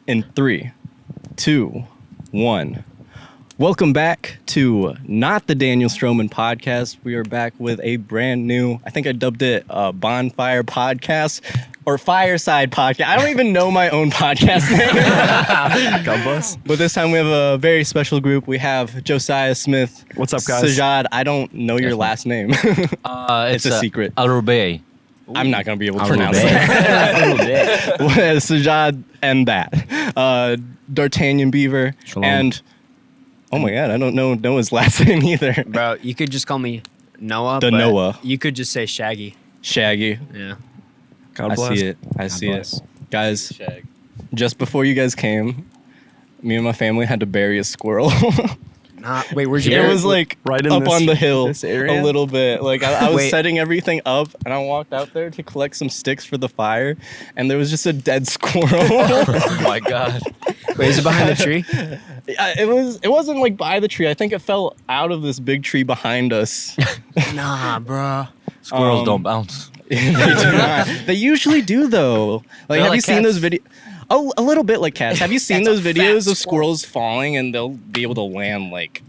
In 3, 2, 1. Welcome back to not the Daniel Strohman podcast. We are back with a brand new, I think I dubbed it Bonfire podcast or Fireside podcast. I don't even know my own podcast name. God bless. But this time we have a very special group. We have Josiah Smith. What's up, guys? Sajad, I don't know your last name. It's a secret. Alrubaie. I'm not going to be able to pronounce that. Sajad and that. D'Artagnan Beaver. Shalom. And, oh my God, I don't know Noah's last name either. Bro, you could just call me Noah. The but Noah. You could just say Shaggy. Shaggy. Yeah. God I bless. see it. I see bless. it. Guys, just before you guys came, me and my family had to bury a squirrel. Wait, where'd you It go? was like Right in up this- on the hill this area? a little bit. Like I was Wait. setting everything up and I walked out there to collect some sticks for the fire and there was just a dead squirrel. Oh my God. Wait, is it behind the tree? It wasn't like by the tree. I think it fell out of this big tree behind us. Nah, bro. Squirrels don't bounce. They do not. They usually do though. Like, They're have like you seen cats. those videos? Oh, a little bit like cats. Have you seen That's those a fat videos of squirrel. squirrels falling and they'll be able to land like?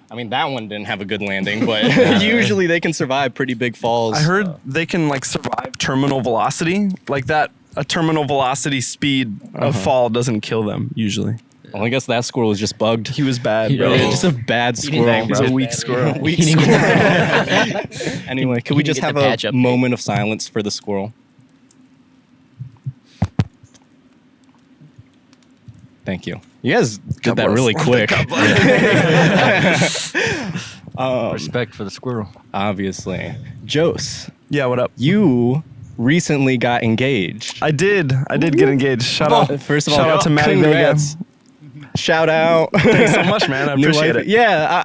I mean, that one didn't have a good landing, but usually they can survive pretty big falls. I heard they can like survive terminal velocity, like that. A terminal velocity speed of fall doesn't kill them usually. Well, I guess that squirrel was just bugged. He was bad, bro. Yeah, just a bad squirrel. He's a weak squirrel. Weak squirrel. Anyway, can we He just didn't have get the a patch update. moment of silence for the squirrel? Thank you. You guys did God that bless. really quick. Respect for the squirrel. Obviously. Jose, Yeah, what up? you recently got engaged. I did get engaged. Shout out. First of all, shout out to Maddie congrats. Vega. Shout out. Thanks so much, man. I New appreciate wife. it. Yeah.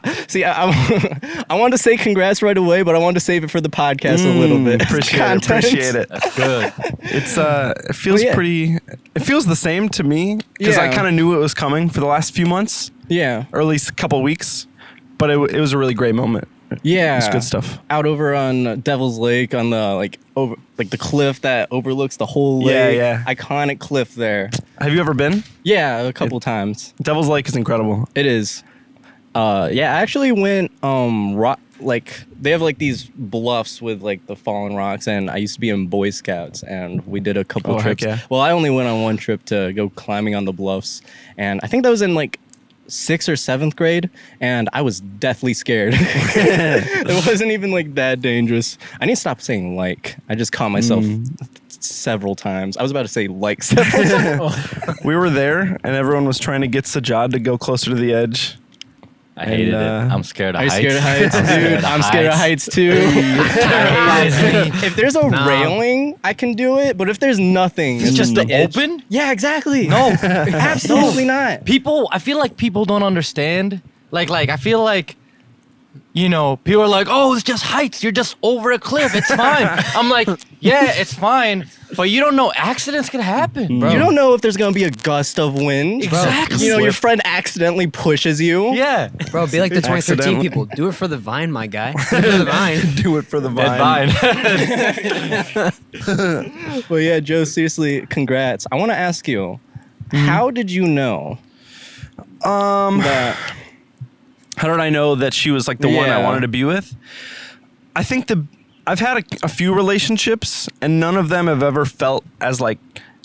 I wanted to say congrats right away, but I wanted to save it for the podcast a little bit. Appreciate it. That's good. It's it feels yeah. pretty. It feels the same to me because I Yeah. kind of knew it was coming for the last few months, Yeah. or at least a couple weeks. But it was a really great moment. Yeah. It's good stuff. Out over on Devil's Lake on the over the cliff that overlooks the whole lake. Yeah, yeah. Iconic cliff there. Have you ever been? Yeah, a couple times. Devil's Lake is incredible. It is. Yeah, I actually went they have like these bluffs with like the fallen rocks, and I used to be in Boy Scouts and we did a couple Oh, heck trips. yeah. Well, I only went on one trip to go climbing on the bluffs, and I think that was in like 6th or 7th grade, and I was deathly scared. It wasn't even like that dangerous. I need to stop saying like. I just caught myself several times. I was about to say like several times. We were there, and everyone was trying to get Sajad to go closer to the edge. I hated it. I'm scared of Are you heights. scared of heights, dude? I'm scared of heights too. If there's a railing, I can do it, but if there's nothing, It's just the the edge- open? Yeah, exactly. No. Absolutely not. I feel like people don't understand. Like I feel like, people are like, oh, it's just heights. You're just over a cliff. It's fine. I'm like, yeah, it's fine. But you don't know accidents can happen, bro. You don't know if there's gonna be a gust of wind. Exactly. Your friend accidentally pushes you. Yeah. Bro, be like the 2013 Accidentally. people. Do it for the vine, my guy. Do it for the vine. Do it for the vine. Well, yeah, Joe. Seriously, congrats. I want to ask you, how did you know that? How did I know that she was like the one I Yeah. wanted to be with? I think I've had a few relationships, and none of them have ever felt as like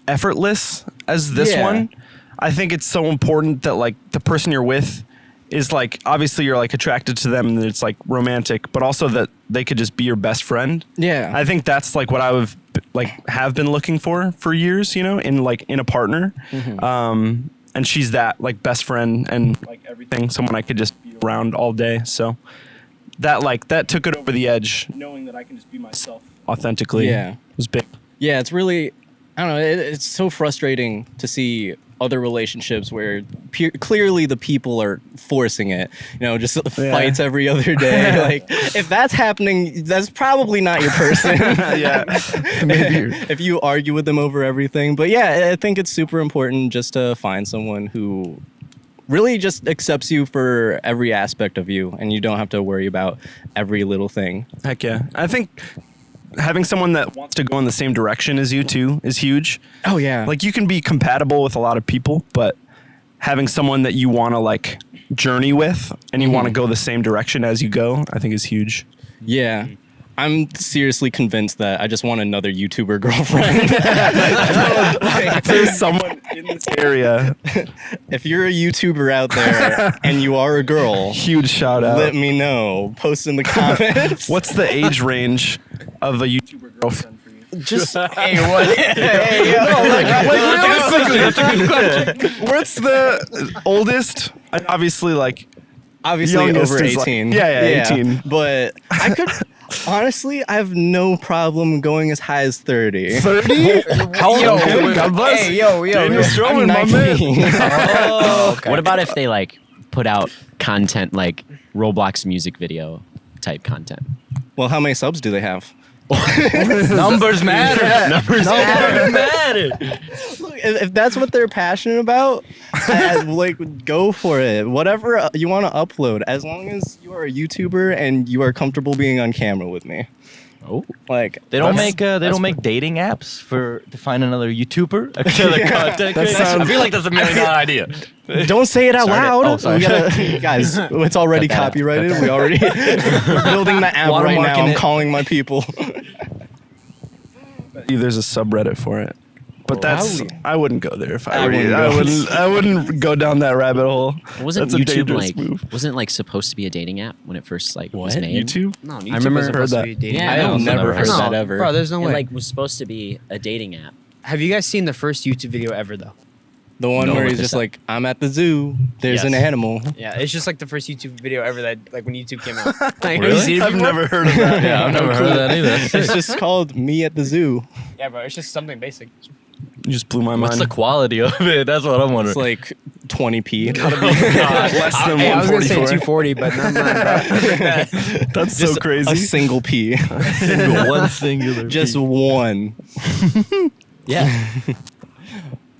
effortless as this Yeah. one. I think it's so important that like the person you're with is like, obviously you're like attracted to them and it's like romantic, but also that they could just be your best friend. Yeah. I think that's like what I have been looking for years, in a partner. And she's that like best friend and like everything, someone I could just be around all day. So that took it over the edge, knowing that I can just be myself authentically. Yeah. Was big. Yeah, it's really, I don't know, it's so frustrating to see other relationships where clearly the people are forcing it, just fights every other day. Like, if that's happening, that's probably not your person. Yeah. Maybe. If you argue with them over everything. But yeah, I think it's super important just to find someone who really just accepts you for every aspect of you, and you don't have to worry about every little thing. Heck yeah. I think having someone that wants to go in the same direction as you too is huge. Oh yeah. Like you can be compatible with a lot of people, but having someone that you want to like journey with and you want to go the same direction as you go, I think is huge. Yeah. I'm seriously convinced that I just want another YouTuber girlfriend. If there's someone in this area, If you're a YouTuber out there and you are a girl, huge shout out. let me know. Post in the comments. What's the age range of a YouTuber girlfriend for you? Just Hey, what? Hey, yo. What's the oldest? And obviously, like obviously youngest over is like- 18. yeah, 18. But I could honestly, I have no problem going as high as 30. 30. How old are you? God bless. Hey, yo, Daniel Strohman, I'm my man. 19. Oh, okay. What about if they like put out content like Roblox music video type content? Well, how many subs do they have? Numbers matter. Numbers matter. Look, if that's what they're passionate about, like go for it. Whatever you want to upload, as long as you are a YouTuber and you are comfortable being on camera with me. Oh, Like They don't that's- make dating apps to find another YouTuber, another content creator. sounds- I feel like that's $1 million idea. Don't say it out loud. Oh, sorry. We gotta, guys, it's already Cut that out. copyrighted. We already we're building the app right now. Watermarking I'm it. calling my people. There's a subreddit for it, but that's wow. I wouldn't go there if I were wouldn't you. go. I wouldn't go down that rabbit hole. wasn't That's a YouTube dangerous like move. wasn't it like supposed to be a dating app when it first like was What? made? YouTube? No, YouTube I remember wasn't heard supposed to that. be dating. Yeah, I I have also never never heard heard that No, ever. bro. There's no It way. like was supposed to be a dating app. Have you guys seen the first YouTube video ever though? The one No, where with he's the just sub- like, I'm at the zoo. There's an Yes. animal. Yeah, it's just like the first YouTube video ever that like when YouTube came out. Like, have you Really? seen it I've before? never heard of that. Yeah, I've never heard of that either. It's just called Me at the Zoo. Yeah, bro. It's just something basic. You just blew my What's the mind. quality of it? That's what I'm wondering. It's like 20p. Less than Hey, I was gonna say 144. 240, but not mine, bro. That's so Just a crazy. single P. one singular. Just one. Yeah.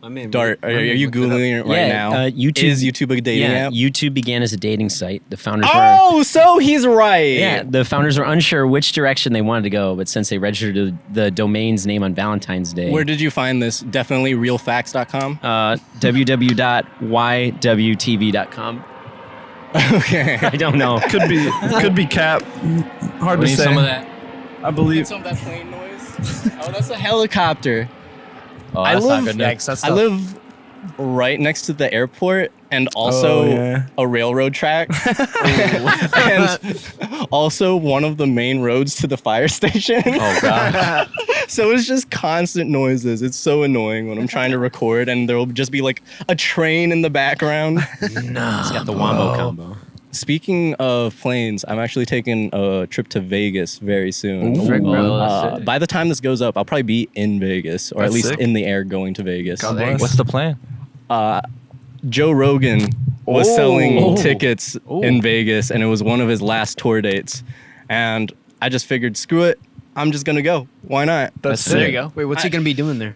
I mean, Dart, are you Googling it right Yeah, now? YouTube- Is YouTube a dating yeah, app? YouTube began as a dating site. The founders were Oh, so he's right. yeah, the founders were unsure which direction they wanted to go, but since they registered the domain's name on Valentine's Day, Where did you find this? Definitely realfacts.com. www.ywtv.com. Okay. I don't know. Could be cap. Hard We to need say. some of that. I believe. Some of that plane noise. Oh, that's a helicopter. Oh, I that's live- not good news. Yikes, that's I tough. live right next to the airport and also Oh, yeah. a railroad track. And also one of the main roads to the fire station. Oh god. So it's just constant noises. It's so annoying when I'm trying to record and there will just be like a train in the background. It's got the wombo combo. Speaking of planes, I'm actually taking a trip to Vegas very soon. Ooh. Frick, bro, that's sick. By the time this goes up, I'll probably be in Vegas, or at That's least sick. in the air going to Vegas. God bless. What's the plan? Joe Rogan was Oh. selling tickets in Vegas, and it was one of his last tour dates. And I just figured, screw it, I'm just gonna go. Why not? That's That's There sick. you go. Wait, what's he gonna be doing there?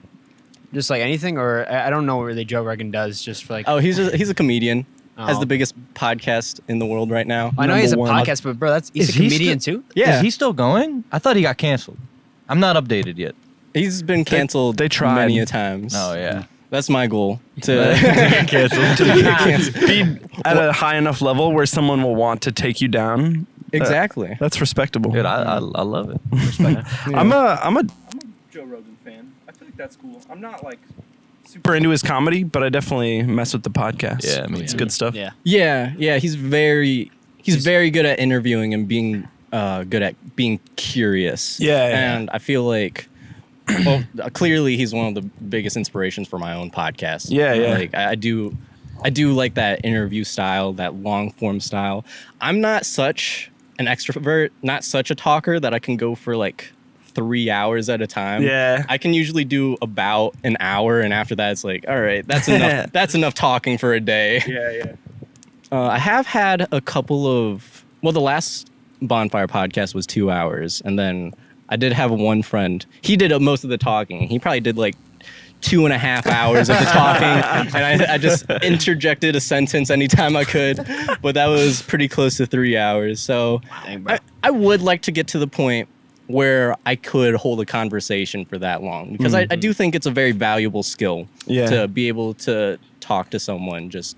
Just like anything, or I don't know what really Joe Rogan does. Just for like, Oh, he's a comedian. Has Oh. the biggest podcast in the world right now. I know he has a number one. podcast, but bro, he's a Is he comedian still- too. Yeah, Is he still going? I thought he got canceled. I'm not updated yet. he's been canceled they tried. many a times. Oh yeah. That's my goal to Get canceled. get canceled. Be at a high enough level where someone will want to take you down. Exactly. That's respectable. Dude, I love it. I'm a Joe Rogan fan. I feel like that's cool. I'm not like super into his comedy, but I definitely mess with the podcast. Yeah, me It's too. good stuff. Yeah. Yeah. He's very good at interviewing and being good at being curious. Yeah. And I feel like, well, clearly he's one of the biggest inspirations for my own podcast. Yeah. Like I do like that interview style, that long form style. I'm not such an extrovert, not such a talker that I can go for like 3 hours at a time. Yeah. I can usually do about an hour, and after that, it's like, all right, that's enough. That's enough talking for a day. Yeah. I have had a couple of. Well, the last Bonfire podcast was 2 hours, and then I did have one friend. He did most of the talking. He probably did like 2.5 hours of the talking, and I just interjected a sentence anytime I could. But that was pretty close to 3 hours. So Dang, bro. I would like to get to the point where I could hold a conversation for that long, because I do think it's a very valuable skill to be able to talk to someone just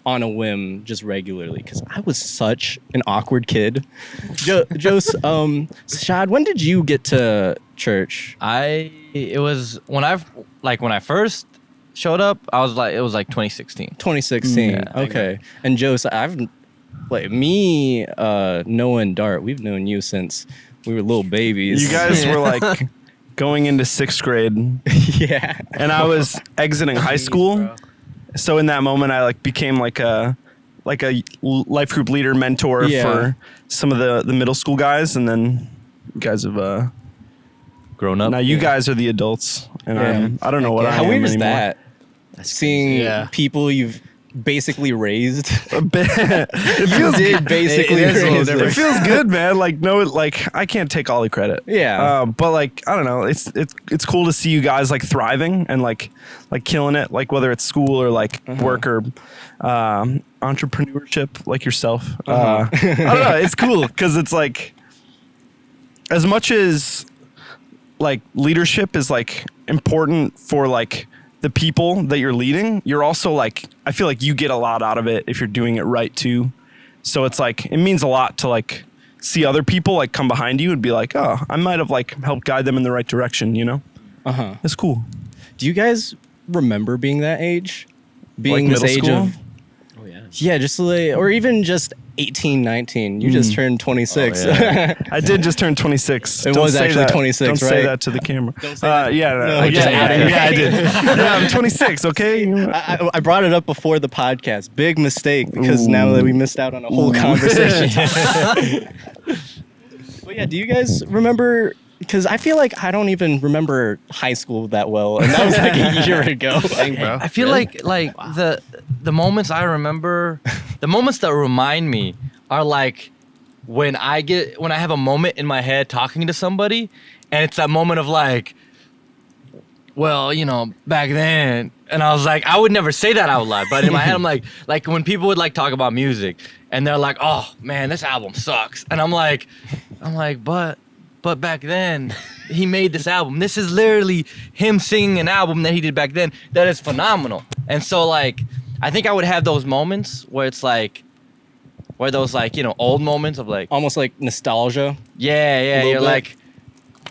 on a whim, just regularly, because I was such an awkward kid. Sajad, when did you get to church? It was when I first showed up, it was like 2016. 2016. Yeah, Okay. And Joseph, me, Noah and Dart, we've known you since we were little babies. You guys were like going into 6th grade. Yeah. And I was exiting high school. Bro. So in that moment, I like became like a life group leader, mentor for some of the middle school guys, and then you guys have Grown up. now you guys are the adults, and I don't know what I How am weird is anymore. that? Seeing people you've basically raised. A bit. It feels Did basically It is a little raise different. It feels good, man. Like I can't take all the credit. Yeah. But like I don't know. It's cool to see you guys like thriving and like killing it. Like whether it's school or like work or entrepreneurship, like yourself. I don't know. It's cool because it's like as much as like leadership is like important for like the people that you're leading, you're also like, I feel like you get a lot out of it if you're doing it right too. So it's like, it means a lot to like see other people like come behind you and be like, oh, I might have like helped guide them in the right direction, you know? It's cool. Do you guys remember being that age? Being Like this middle age school? of, Oh yeah. yeah, just like, or even just 18, 19. You just turned 26. Oh, yeah. I did just turn 26. It Don't was say actually that. 26, Don't say right? that to the camera. Don't say that. Yeah, No, just yeah, add it. yeah, I did. Yeah, I'm 26, okay? I brought it up before the podcast. Big mistake, because now that we missed out on a whole conversation. But yeah, do you guys remember? Because I feel like I don't even remember high school that well, and that was like a year ago. Dang, bro. I feel like the moments I remember, the moments that remind me are like when I have a moment in my head talking to somebody, and it's that moment of like, well, you know, back then, and I was like, I would never say that out loud, but in my head I'm like when people would like talk about music, and they're like, oh man, this album sucks, and I'm like, but back then, he made this album. This is literally him singing an album that he did back then that is phenomenal. And so, like, I think I would have those moments where it's like, where those, like, you know, old moments of like, Almost like nostalgia. yeah, little you're bit. like,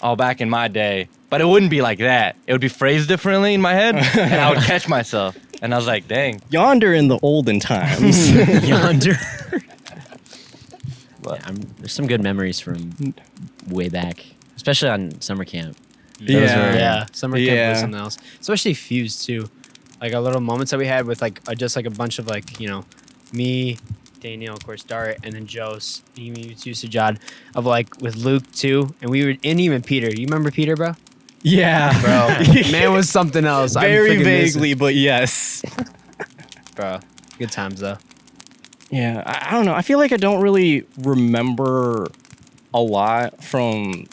oh, back in my day. But it wouldn't be like that. It would be phrased differently in my head, and I would catch myself. And I was like, dang. Yonder in the olden times. Yonder. There's some good memories from way back, especially on summer camp. Yeah, summer camp Yeah. was something else. Especially Fuse too. Like our little moments that we had with like just like a bunch of like, you know, me, Daniel, of course, Dart, and then Jose, me too, Sajad, of like with Luke too, and we were, and even Peter. You remember Peter, bro? Yeah. Bro, man was something else. I Very freaking miss vaguely, but yes. it. Bro. Good times though. Yeah, I don't know. I feel like I don't really remember a lot from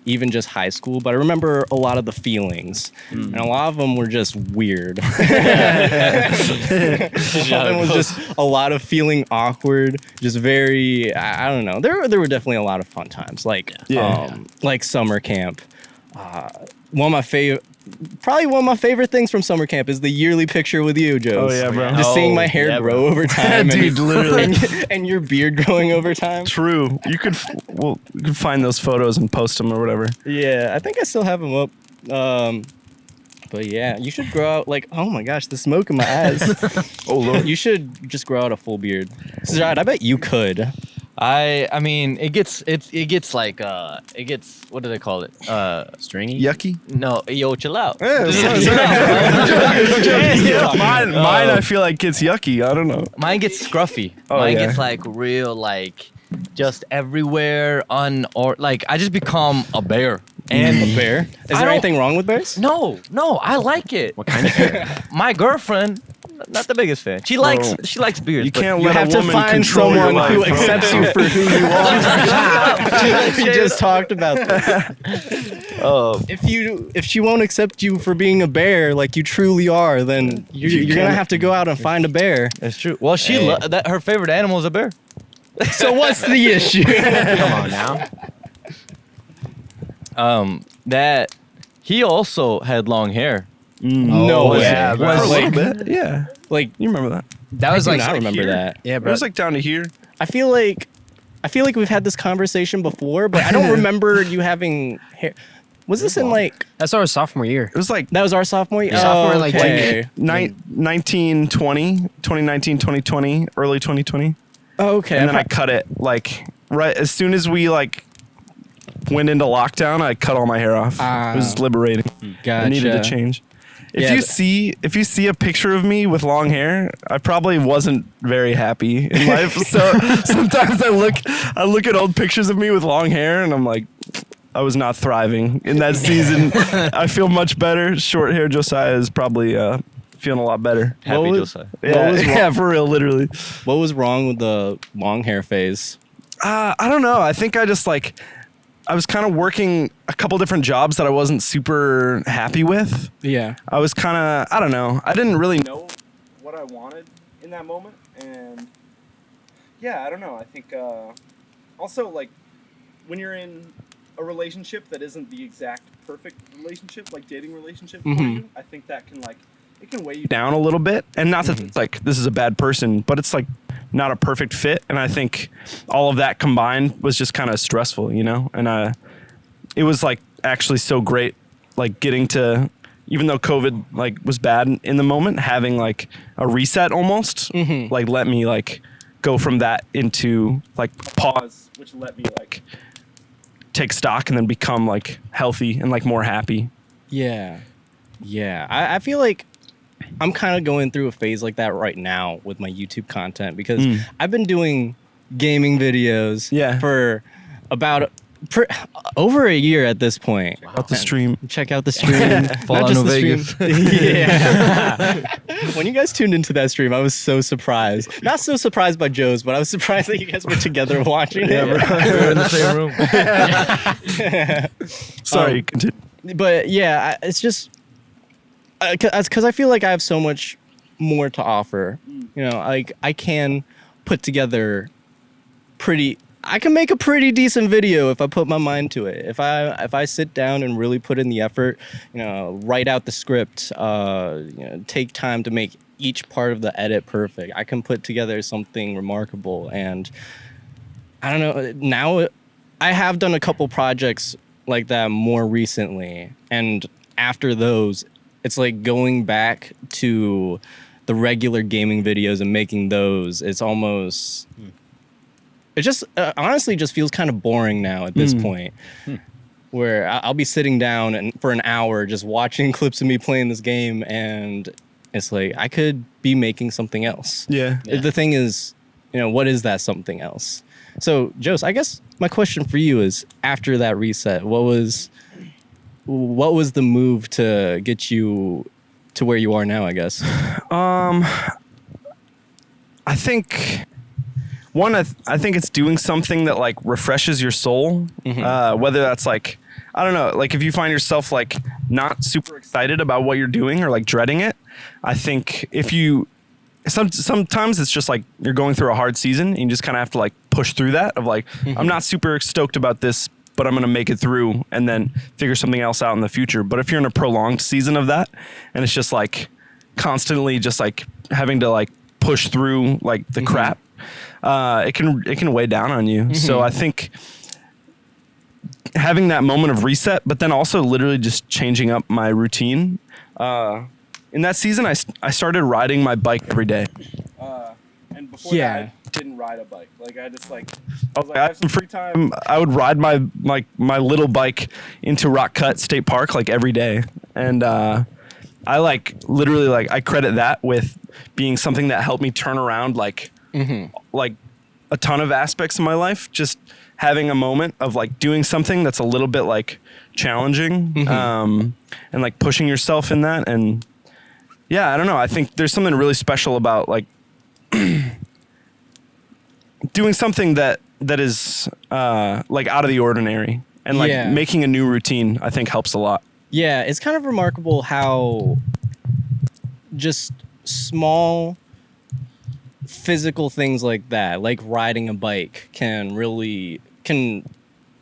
even just high school, but I remember a lot of the feelings, and a lot of them were just weird. A lot of them was just a lot of feeling awkward, just very, I don't know. There were definitely a lot of fun times, like like summer camp. Probably one of my favorite things from summer camp is the yearly picture with you, Joe. Oh, yeah, bro. Just seeing my hair grow over time, Dude, literally. and your beard growing over time. True. You could find those photos and post them or whatever. Yeah, I think I still have them up. But yeah, you should grow out like, oh my gosh, the smoke in my eyes. Oh Lord. You should just grow out a full beard. Sajad, I bet you could. I mean, it gets like, what do they call it? Stringy. Yucky. No, yo, chill out. Mine, I feel like gets yucky. I don't know. Mine gets scruffy. Oh, Mine yeah. gets like real, like just everywhere like I just become a bear. And A bear? Is I there don't- anything wrong with bears? No, I like it. What kind of bear? My girlfriend, not the biggest fan. She likes beards. You but can't You let have a to woman find control your someone who life, bro. accepts you for who you are. We just talked about that. If she won't accept you for being a bear like you truly are, then you're gonna have to go out and find a bear. It's true. Well, her favorite animal is a bear. So what's the issue? Come on now. that he also had long hair. No way. yeah, bro. For a Like- little bit, yeah. Like You remember that? That was like I remember here. that. Yeah, It bro. was like down to here. I feel like we've had this conversation before, but I don't remember you having hair. Was this in like That's our sophomore year. It was like that was our sophomore year? Sophomore, like, okay. 2020, 2020, early 2020. Okay. And then I cut it like right as soon as we like went into lockdown, I cut all my hair off. It was liberating. I needed to Gotcha. change. If Yeah, you see a picture of me with long hair, I probably wasn't very happy in life. So sometimes I look at old pictures of me with long hair and I'm like, I was not thriving in that season. I feel much better. Short hair Josiah is probably feeling a lot better. Happy What was- Josiah. Yeah, was wrong? yeah, for real, literally. What was wrong with the long hair phase? I don't know. I think I just like I was kind of working a couple different jobs that I wasn't super happy with. Yeah. I was kind of, I don't know. I didn't really know what I wanted in that moment. And yeah, I don't know. I think also like when you're in a relationship that isn't the exact perfect relationship, like dating relationship for you, I think that can like, it can weigh you down a little bit. And not that it's like, this is a bad person, but it's like not a perfect fit. And I think all of that combined was just kind of stressful, you know? And it was like actually so great, like getting to, even though COVID like was bad in the moment, having like a reset almost, like let me like go from that into like pause, which let me like take stock and then become like healthy and like more happy. Yeah. Yeah. I feel like I'm kind of going through a phase like that right now with my YouTube content because I've been doing gaming videos for about over a year at this point. Out the stream. Check out the stream. Fall Not on just the Vegas. stream. Yeah. When you guys tuned into that stream, I was so surprised. Not so surprised by Joe's, but I was surprised that you guys were together watching it. We were in the same room. Sorry, continue. But yeah, it's just because I feel like I have so much more to offer. You know, like I can put together I can make a pretty decent video if I put my mind to it. If I sit down and really put in the effort, you know, write out the script, take time to make each part of the edit perfect, I can put together something remarkable. And I don't know, now I have done a couple projects like that more recently, and after those, it's like going back to the regular gaming videos and making those. It's almost it just honestly just feels kind of boring now at this point, where I'll be sitting down and for an hour just watching clips of me playing this game, and it's like I could be making something else. Yeah. The thing is, you know, what is that something else? So, Jose, I guess my question for you is, after that reset, what was the move to get you to where you are now, I guess? I think I think it's doing something that like refreshes your soul. Whether that's like, I don't know, like if you find yourself like not super excited about what you're doing or like dreading it, I think if you sometimes it's just like you're going through a hard season and you just kind of have to like push through that of like, I'm not super stoked about this, but I'm going to make it through and then figure something else out in the future. But if you're in a prolonged season of that and it's just like constantly just like having to like push through like the crap, it can weigh down on you. So I think having that moment of reset, but then also literally just changing up my routine. In that season, I started riding my bike every day. And before that, I didn't ride a bike. Like I was like, I have some free time. I would ride my little bike into Rock Cut State Park like every day. And I like literally like I credit that with being something that helped me turn around like a ton of aspects of my life. Just having a moment of like doing something that's a little bit like challenging and like pushing yourself in that. And yeah, I don't know. I think there's something really special about like doing something that is like out of the ordinary and like making a new routine, I think helps a lot. Yeah, it's kind of remarkable how just small physical things like that, like riding a bike, can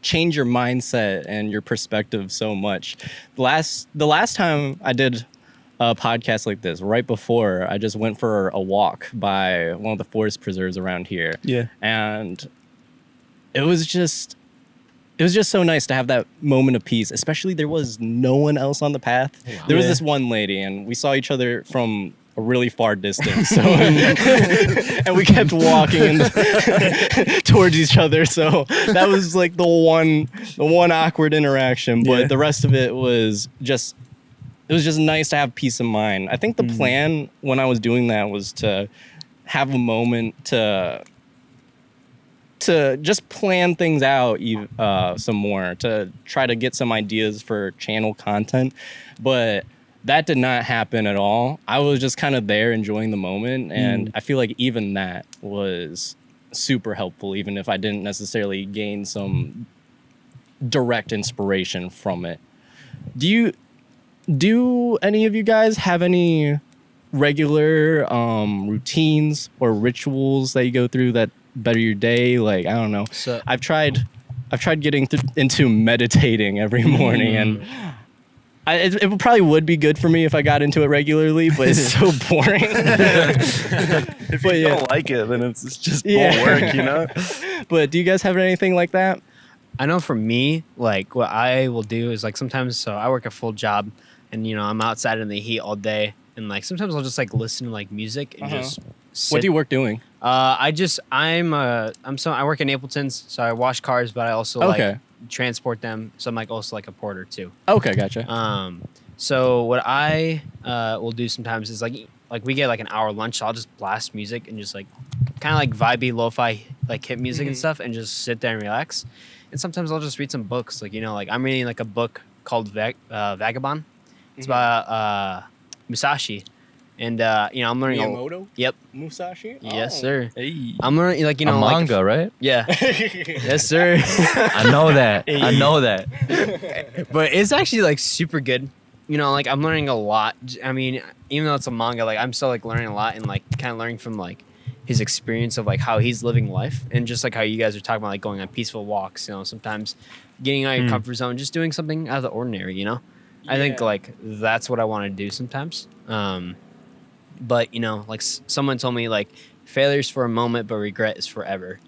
change your mindset and your perspective so much. The last time I did a podcast like this, right before, I just went for a walk by one of the forest preserves around here. Yeah. And it was just so nice to have that moment of peace, especially there was no one else on the path. Wow. There was this one lady, and we saw each other from a really far distance. So, and we kept walking towards each other. So that was like the one awkward interaction. But the rest of it was just nice to have peace of mind. I think the plan when I was doing that was to have a moment to just plan things out some more, to try to get some ideas for channel content. But that did not happen at all. I was just kind of there enjoying the moment. And I feel like even that was super helpful, even if I didn't necessarily gain some direct inspiration from it. Do any of you guys have any regular routines or rituals that you go through that better your day? Like, I don't know. So, I've tried getting into meditating every morning, and it probably would be good for me if I got into it regularly, but it's so boring. If you don't like it, then it's just won't work, you know? But do you guys have anything like that? I know for me, like what I will do is like sometimes, so I work a full job and, you know, I'm outside in the heat all day. And like sometimes I'll just like listen to like music and just sit. What do you work doing? I work in Napleton's, so I wash cars, but I also like transport them. So I'm like also like a porter too. Okay, gotcha. So what I will do sometimes is like we get like an hour lunch, so I'll just blast music and just like kind of like vibey lo-fi like hip music and stuff, and just sit there and relax. And sometimes I'll just read some books, like, you know, like I'm reading like a book called Vagabond. It's by Musashi. And you know, I'm learning Miyamoto? Yep. Musashi? Yes, sir. Hey. I'm learning, like, you know, a manga, like, right? Yeah. Yes, sir. I know that. I know that. But it's actually like super good. You know, like I'm learning a lot. I mean, even though it's a manga, like I'm still like learning a lot and like kind of learning from like his experience of like how he's living life, and just like how you guys are talking about like going on peaceful walks. You know, sometimes getting out of your comfort zone, just doing something out of the ordinary. You know, I think like that's what I want to do sometimes. But you know, like someone told me like failure's for a moment, but regret is forever.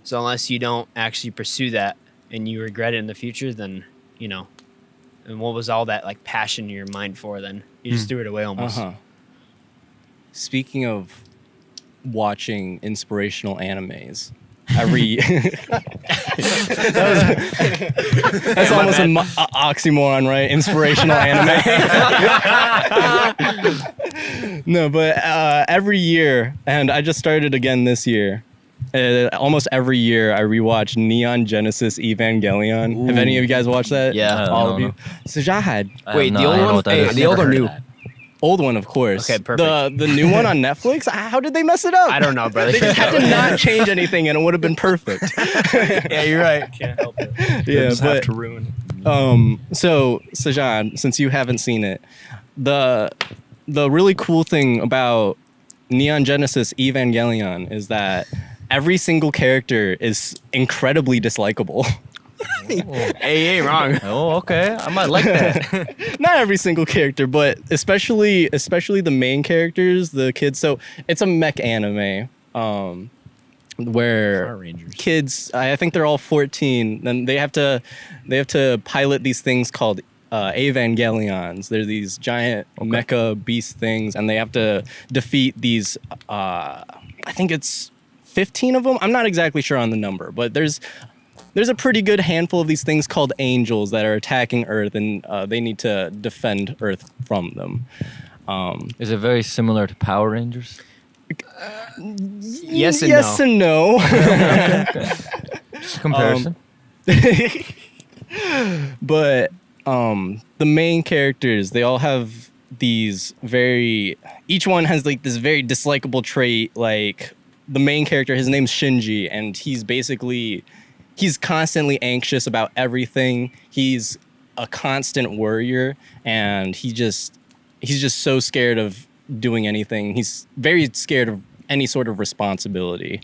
So unless you don't actually pursue that and you regret it in the future, then, you know, and what was all that like passion in your mind for then? You just threw it away almost. Speaking of watching inspirational animes, that's almost an oxymoron, right? Inspirational anime. No, but every year, and I just started again this year. Almost every year, I rewatch Neon Genesis Evangelion. Ooh. Have any of you guys watched that? Yeah. All of you. Sajad. Wait, the old one? The old or new? Old one, of course. Okay, perfect. The new one on Netflix? How did they mess it up? I don't know, brother. They just had to not change anything, and it would have been perfect. Yeah, you're right. Can't help it. Yeah, just but have to ruin it. So Sajad, since you haven't seen it, the really cool thing about Neon Genesis Evangelion is that every single character is incredibly dislikable. Hey, wrong. Oh, okay. I might like that. Not every single character, but especially the main characters, the kids. So it's a mech anime, where kids, I think they're all 14, then they have to pilot these things called Evangelions. They're these giant mecha beast things, and they have to defeat these. I think it's 15 of them. I'm not exactly sure on the number, but there's a pretty good handful of these things called angels that are attacking Earth, and they need to defend Earth from them. Is it very similar to Power Rangers? Yes and yes no. and no. Just a comparison. But the main characters, they all have these each one has like this very dislikable trait. Like the main character, his name's Shinji, and he's constantly anxious about everything. He's a constant worrier, and he's just so scared of doing anything. He's very scared of any sort of responsibility.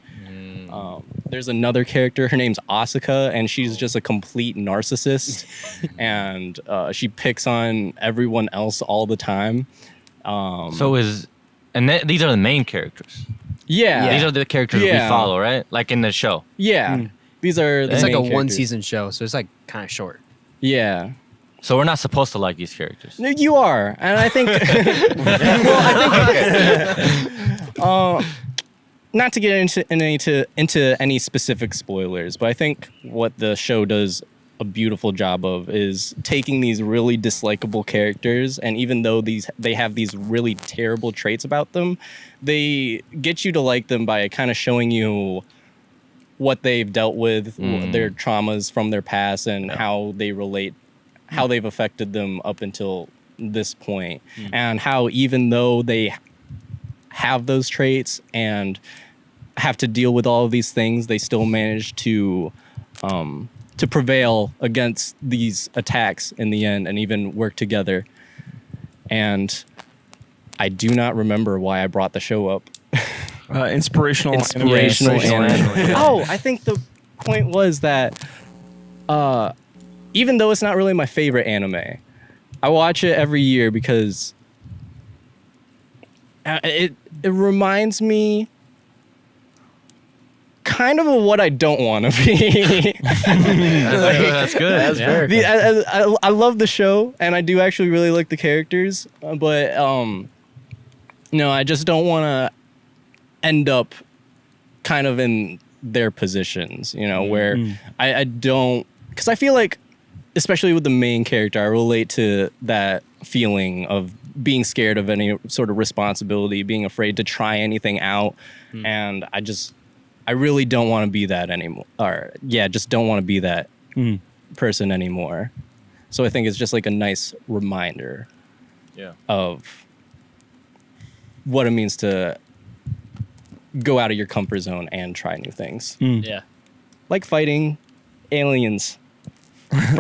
there's another character. Her name's Asuka, and she's just a complete narcissist, and she picks on everyone else all the time. These are the main characters. Yeah, These are the characters we follow, right? Like in the show. Yeah, these are. It's the like a main characters. one-season show, so it's like kind of short. Yeah. So we're not supposed to like these characters. No, you are, and I think. Not to get into any specific spoilers, but I think what the show does a beautiful job of is taking these really dislikable characters, and even though they have these really terrible traits about them, they get you to like them by kind of showing you what they've dealt with, their traumas from their past, and how they relate, how they've affected them up until this point, and how even though they have those traits and have to deal with all of these things, they still manage to prevail against these attacks in the end and even work together. And I do not remember why I brought the show up. Inspirational anime. Oh, I think the point was that even though it's not really my favorite anime, I watch it every year because it reminds me kind of what I don't want to be. That's good. That's very good. I love the show, and I do actually really like the characters, but I just don't want to end up kind of in their positions, where I don't, because I feel like, especially with the main character, I relate to that feeling of being scared of any sort of responsibility, being afraid to try anything out, and I really don't want to be that anymore. Or just don't want to be that person anymore. So I think it's just like a nice reminder of what it means to go out of your comfort zone and try new things. Yeah. Like fighting aliens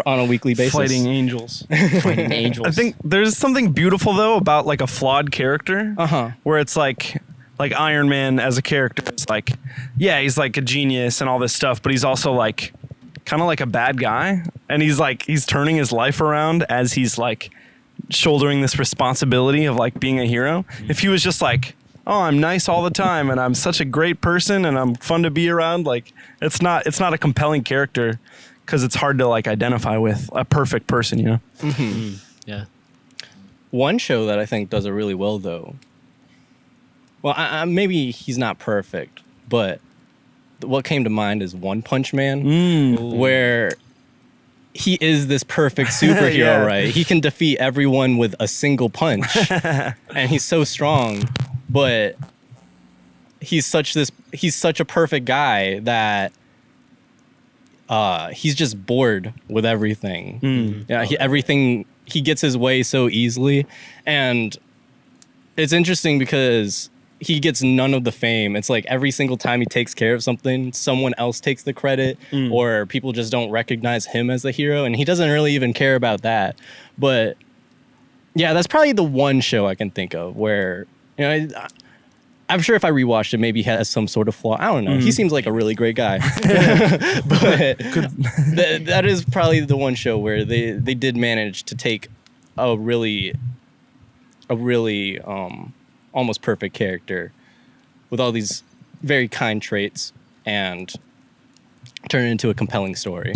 on a weekly basis. Fighting angels. Fighting angels. I think there's something beautiful though about like a flawed character, where it's like Iron Man as a character. It's like, he's like a genius and all this stuff, but he's also like kind of like a bad guy, and he's turning his life around as he's like shouldering this responsibility of like being a hero. If he was just like, oh, I'm nice all the time and I'm such a great person and I'm fun to be around, like it's not a compelling character, because it's hard to like identify with a perfect person, Yeah. One show that I think does it really well, though. Well, maybe he's not perfect, but what came to mind is One Punch Man, where he is this perfect superhero, right? He can defeat everyone with a single punch, and he's so strong, but he's such a perfect guy that he's just bored with everything. He gets his way so easily, and it's interesting because he gets none of the fame. It's like every single time he takes care of something, someone else takes the credit, or people just don't recognize him as the hero, and he doesn't really even care about that. But yeah, that's probably the one show I can think of where, I'm sure if I rewatched it, maybe he has some sort of flaw. I don't know. He seems like a really great guy. But that is probably the one show where they did manage to take a really almost perfect character with all these very kind traits and turn it into a compelling story.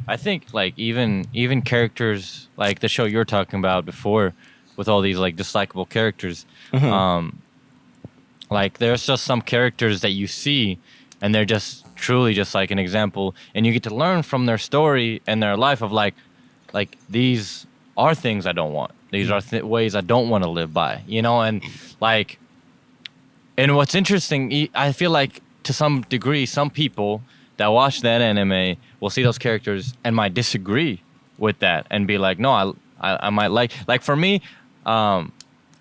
I think like even characters like the show you were talking about before, with all these like dislikable characters, like there's just some characters that you see and they're just truly just like an example, and you get to learn from their story and their life of like these are things I don't want. These are ways I don't want to live by, and like, and what's interesting, I feel like to some degree, some people that watch that anime will see those characters and might disagree with that and be like, no, I might like for me, I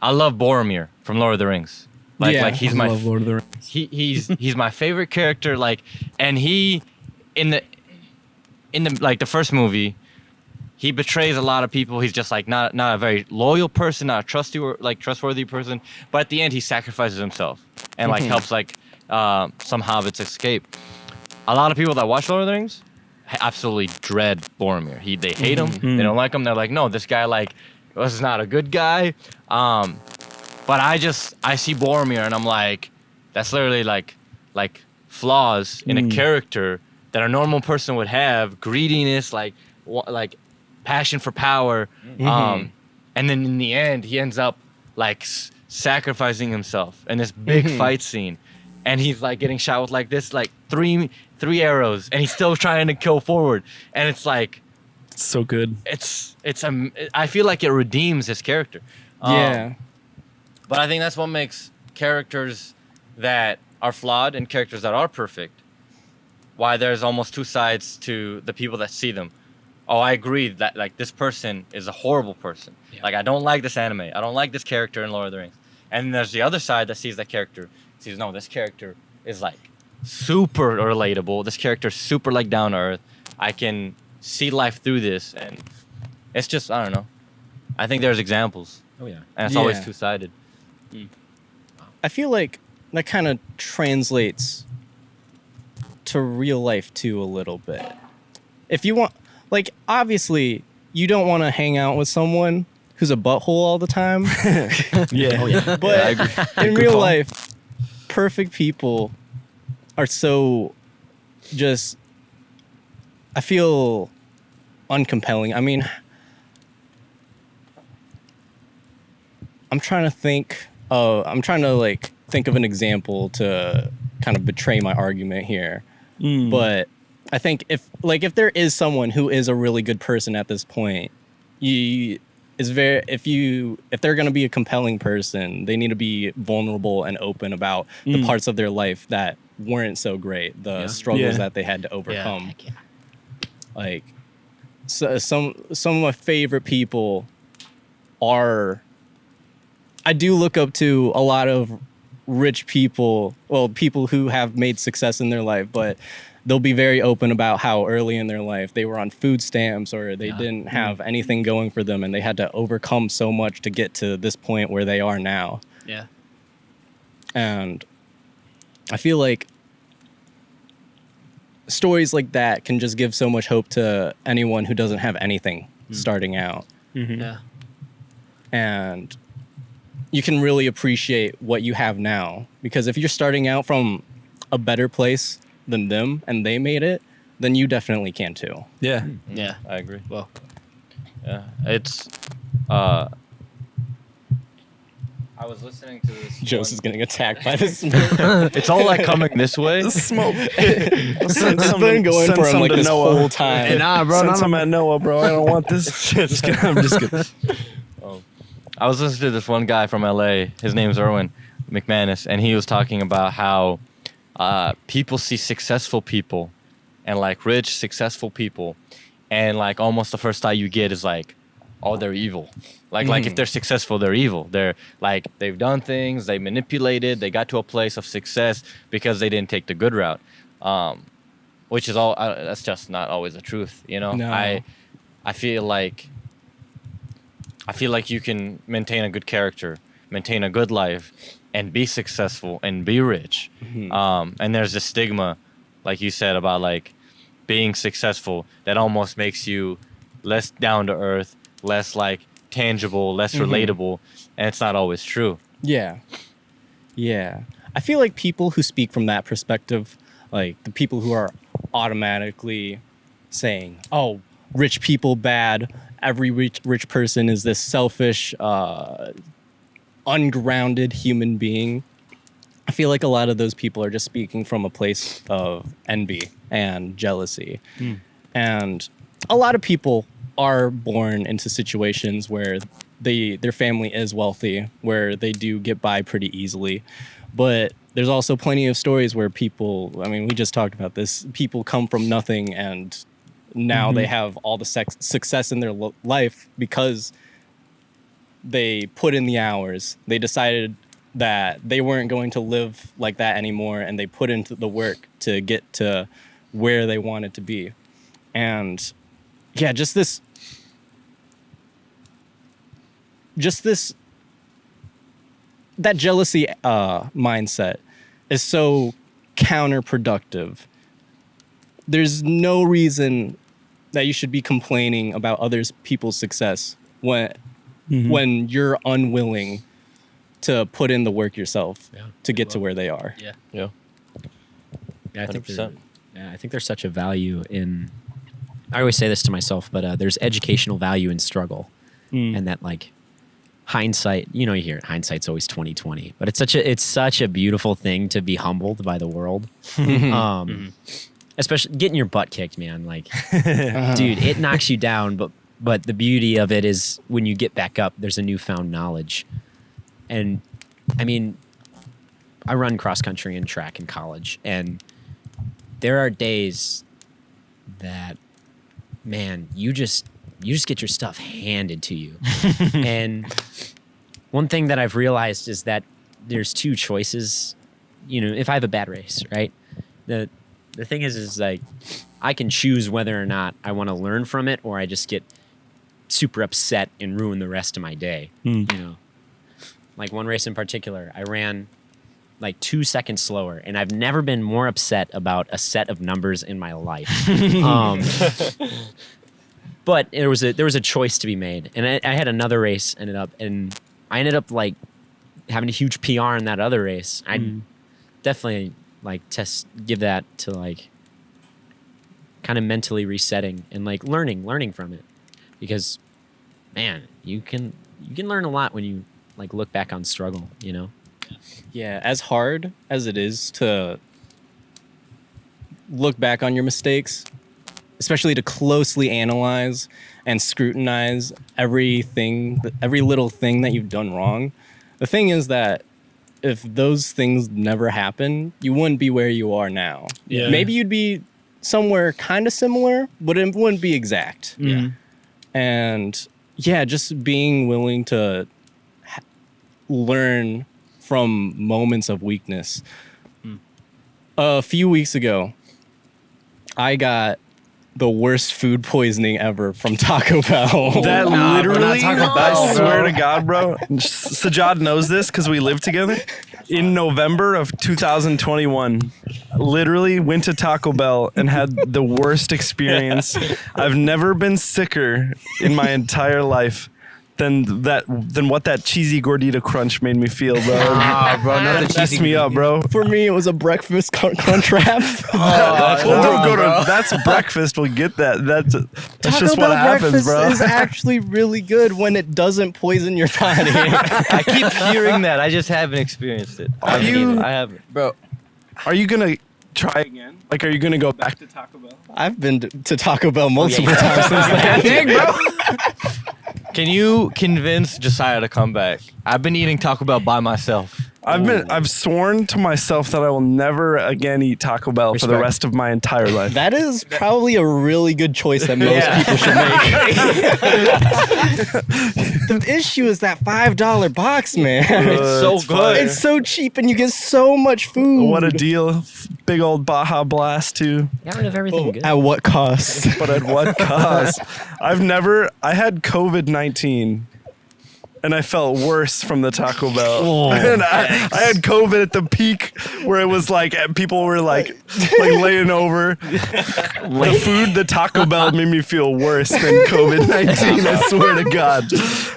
love Boromir from Lord of the Rings. Like he's my Lord of the Rings. He's my favorite character. Like, and he in the like the first movie, he betrays a lot of people. He's just like not a very loyal person, not a trustworthy person. But at the end, he sacrifices himself and like helps like some hobbits escape. A lot of people that watch Lord of the Rings absolutely dread Boromir. They hate him. They don't like him. They're like, no, this guy this is not a good guy. But I see Boromir and I'm like, that's literally like flaws in a character that a normal person would have, greediness, like passion for power. And then in the end, he ends up like sacrificing himself in this big fight scene. And he's like getting shot with like this, like three arrows, and he's still trying to kill forward. And it's like, So good. I feel like it redeems his character. Yeah. But I think that's what makes characters that are flawed and characters that are perfect. Why there's almost two sides to the people that see them. Oh, I agree that like this person is a horrible person. Yeah. Like I don't like this anime. I don't like this character in Lord of the Rings. And then there's the other side that sees that character. Sees, no, this character is like super relatable. This character is super like down to earth. I can see life through this, and it's just, I don't know. I think there's examples. Oh yeah. And it's always two-sided. I feel like that kind of translates to real life too a little bit. If you want, like, obviously you don't want to hang out with someone who's a butthole all the time. Yeah. Oh yeah. But I agree. in real life, perfect people are so just, I feel, uncompelling. I mean, I'm trying to think of an example to kind of betray my argument here. But I think if there is someone who is a really good person at this point, if they're going to be a compelling person, they need to be vulnerable and open about the parts of their life that weren't so great, the struggles that they had to overcome. Yeah. Like, so some of my favorite people are, I do look up to a lot of rich people, well, people who have made success in their life, but they'll be very open about how early in their life they were on food stamps or they didn't have anything going for them and they had to overcome so much to get to this point where they are now. Yeah. And I feel like stories like that can just give so much hope to anyone who doesn't have anything starting out. Yeah. And you can really appreciate what you have now, because if you're starting out from a better place than them and they made it, then you definitely can too. Yeah. Yeah. I agree. Well, Yeah, it's. I was listening to this. Joseph's getting attacked by this. It's all like coming this way. Smoke. It's been going for him like this whole time. hey, nah, bro. Send some at Noah, bro. I don't want this. Just kidding. I'm just kidding. I was listening to this one guy from LA. His name's Erwin McManus, and he was talking about how people see successful people and like rich, successful people, and like almost the first thought you get is like, oh, they're evil. Like if they're successful, they're evil. They're like, they've done things, they manipulated, they got to a place of success because they didn't take the good route, which is that's just not always the truth, you know. No. I feel like you can maintain a good character, maintain a good life, and be successful and be rich. And there's this stigma, like you said, about like being successful that almost makes you less down to earth, less like tangible, less relatable, and it's not always true. Yeah. I feel like people who speak from that perspective, like the people who are automatically saying, oh, rich people bad, every rich person is this selfish, ungrounded human being. I feel like a lot of those people are just speaking from a place of envy and jealousy. And a lot of people are born into situations where their family is wealthy, where they do get by pretty easily. But there's also plenty of stories where people, I mean, we just talked about this, people come from nothing and now they have all the success in their life because they put in the hours. They decided that they weren't going to live like that anymore, and they put into the work to get to where they wanted to be. And yeah, just this that jealousy mindset is so counterproductive. There's no reason that you should be complaining about others people's success when you're unwilling to put in the work yourself to get to where they are. Yeah. Yeah, I think 100%. I think there's such a value in. I always say this to myself, but there's educational value in struggle, and that like hindsight. You hear it, hindsight's always 20/20, but it's such a beautiful thing to be humbled by the world. Especially getting your butt kicked, man. Like, dude, it knocks you down, but the beauty of it is when you get back up, there's a newfound knowledge. And I mean, I run cross country and track in college, and there are days that, man, you just get your stuff handed to you. And one thing that I've realized is that there's two choices. If I have a bad race, right? The thing is like I can choose whether or not I want to learn from it or I just get super upset and ruin the rest of my day. Like one race in particular, I ran like 2 seconds slower, and I've never been more upset about a set of numbers in my life. But there was a choice to be made, and I had another race and I ended up like having a huge PR in that other race. I definitely like give that to like kind of mentally resetting and like learning from it, because man, you can learn a lot when you like look back on struggle. Yeah, as hard as it is to look back on your mistakes, especially to closely analyze and scrutinize every little thing that you've done wrong. The thing is that if those things never happen, you wouldn't be where you are now. Yeah. Maybe you'd be somewhere kind of similar, but it wouldn't be exact. Yeah. And yeah, just being willing to learn from moments of weakness. A few weeks ago, I got the worst food poisoning ever from Taco Bell. That literally, Taco Bell, I swear to God, bro. Sajad knows this because we live together. In November of 2021, literally went to Taco Bell and had the worst experience. I've never been sicker in my entire life than what that cheesy gordita crunch made me feel, bro. Bro, no, That messed me up, bro. For me, it was a breakfast crunch wrap. That's breakfast. We'll get that. That's Taco just Bell what happens, breakfast bro. is actually really good when it doesn't poison your body. I keep hearing that. I just haven't experienced it. I haven't. bro. Are you gonna try again? Like, are you gonna go back to Taco Bell? I've been to Taco Bell multiple times since then. Dang, bro. Can you convince Josiah to come back? I've been eating Taco Bell by myself. I've sworn to myself that I will never again eat Taco Bell for the Respect. rest of my entire life. That is probably a really good choice that most people should make. The issue is that $5 box, man. It's so it's good. fire. It's so cheap and you get so much food. What a deal. Big old Baja Blast too. Got rid of everything good. At what cost? But at what cost? I had COVID-19 and I felt worse from the Taco Bell. And I had COVID at the peak where it was like people were like laying over. The Taco Bell made me feel worse than COVID-19. I swear to God.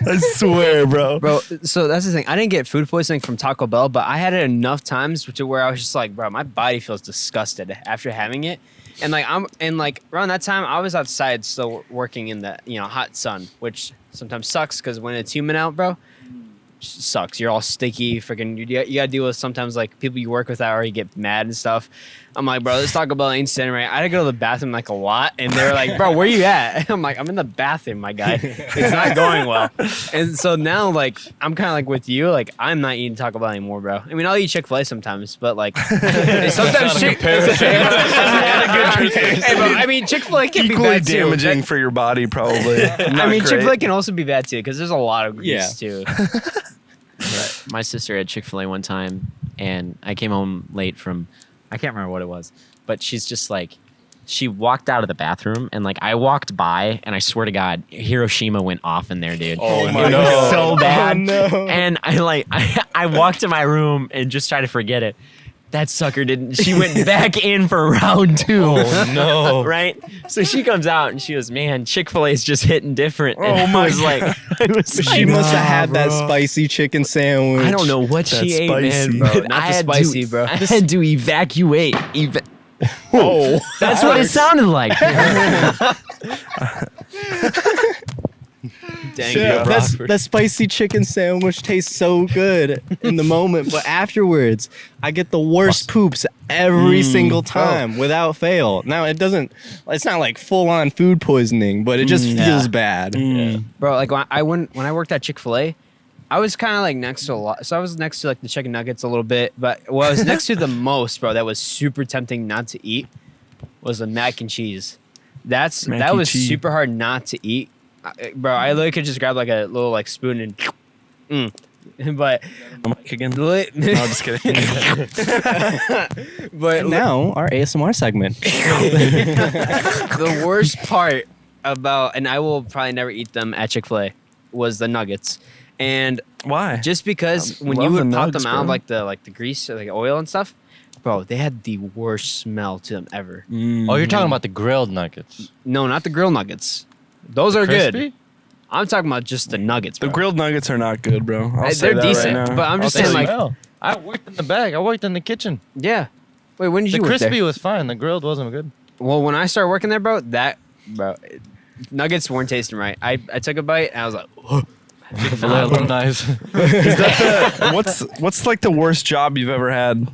I swear, bro. Bro, so that's the thing. I didn't get food poisoning from Taco Bell, but I had it enough times to where I was just like, bro, my body feels disgusted after having it. And around that time, I was outside still working in the hot sun, which sometimes sucks because when it's humid out, bro, sucks. You're all sticky, freaking. You gotta deal with sometimes like people you work with that already get mad and stuff. I'm like, bro, this Taco Bell ain't sitting right. I had to go to the bathroom like a lot, and they're like, bro, where you at? I'm like, I'm in the bathroom, my guy. It's not going well. And so now, like, I'm kind of like with you, like, I'm not eating Taco Bell anymore, bro. I mean, I'll eat Chick-fil-A sometimes, but like, sometimes Chick-fil-A. Hey, bro, I mean, Chick-fil-A can be Equally bad too. damaging for your body, probably. I mean, Chick-fil-A can also be bad too because there's a lot of grease too. But my sister had Chick-fil-A one time, and I came home late from, I can't remember what it was, but she's just like, she walked out of the bathroom, and like I walked by, and I swear to God, Hiroshima went off in there, dude. Oh It my was God. so bad. Oh, no. And I walked to my room and just tried to forget it. that sucker didn't. She went back in for round 2. Oh no! Right? So she comes out and she goes, man, Chick-fil-A is just hitting different. And I was like, She must have had that spicy chicken sandwich. I don't know what she ate, man. spicy. Bro. Not the I had spicy, to, bro. I had to evacuate. Oh, that's what it sounded like. Dang Yeah, it. that spicy chicken sandwich tastes so good in the moment, but afterwards, I get the worst poops every single time without fail. Now it's not like full on food poisoning, but it just feels bad. Bro, like when I worked at Chick-fil-A, I was kind of like next to a lot. So I was next to like the chicken nuggets a little bit, but what I was next to the most, bro, that was super tempting not to eat was the mac and cheese. That was super hard not to eat. Bro, I literally could just grab like a little like spoon and but Again. no, No, I'm just kidding. but And now, our ASMR segment. the worst part about, and I will probably never eat them at Chick-fil-A, was the nuggets. And Why? just because when you love would the pop nuggets, them out of bro. like the grease or like oil and stuff, bro, they had the worst smell to them ever. Oh, you're talking about the grilled nuggets. No, not the grill nuggets. Those are Crispy? good. I'm talking about just the nuggets, The bro. grilled nuggets are not good, bro. I'll say They're that decent, right now. but I'm just They saying like, smell. I worked in the back. I worked in the kitchen. yeah. Wait, when did The you work crispy there? was fine. The grilled wasn't good. Well, when I started working there, bro, nuggets weren't tasting right. I took a bite and I was like, Filet looked nice. what's like the worst job you've ever had?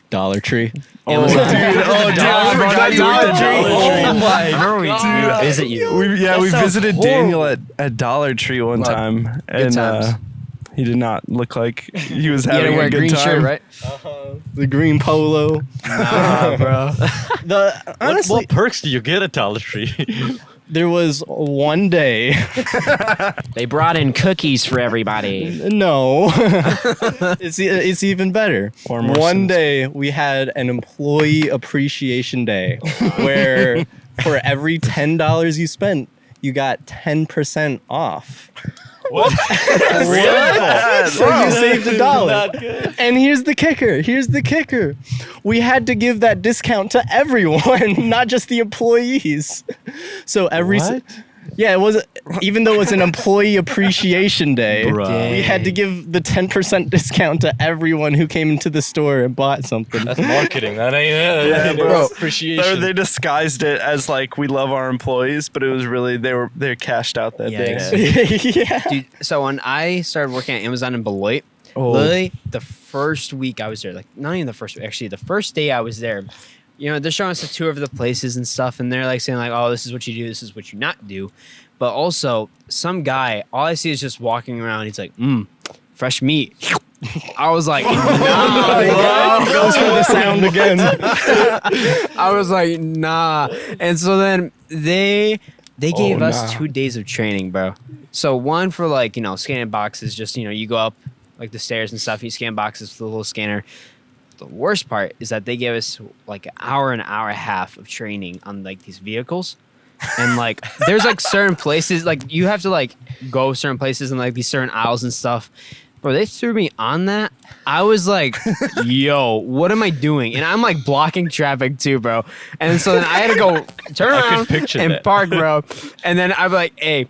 Dollar Tree. Oh, dude. I forgot you worked at Dollar Tree. Oh my Remember we God. visit you. We That sounds visited horrible. Daniel at Dollar Tree one time, and times. he did not look like he was you had having to wear a a good green time. shirt, right? The green polo. Nah, bro. Honestly, What perks do you get at Dollar Tree? there was one day. They brought in cookies for everybody. No, it's even better. Or more One sins. day we had an employee appreciation day where for every $10 you spent, you got 10% off. What? So you saved $1. And here's the kicker. We had to give that discount to everyone, not just the employees. So What? yeah, it was, even though it was an employee appreciation day, Bruh. we had to give the 10% discount to everyone who came into the store and bought something. That's marketing. That ain't it. Yeah, That bro. ain't appreciation. They disguised it as like we love our employees, but it was really they're cashed out that day. Yeah. Dude, so when I started working at Amazon in Beloit, Oh. literally the first week I was there, like not even the first week, actually the first day I was there, you know, they're showing us a tour of the places and stuff, and they're like saying like, oh, this is what you do, this is what you not do. But also some guy, all I see is just walking around, he's like, fresh meat. I was like, nah, bro. Goes for the sound again. I was like, nah. And so then they gave us 2 days of training, bro. So one for like, you know, scanning boxes, just, you know, you go up like the stairs and stuff, you scan boxes with a little scanner. The worst part is that they gave us like an hour and a half of training on like these vehicles. And like there's like certain places, like you have to like go certain places and like these certain aisles and stuff. Bro, they threw me on that. I was like, yo, what am I doing? And I'm like blocking traffic too, bro. And so then I had to go turn I could around picture and that. park, bro. And then I'm like, hey,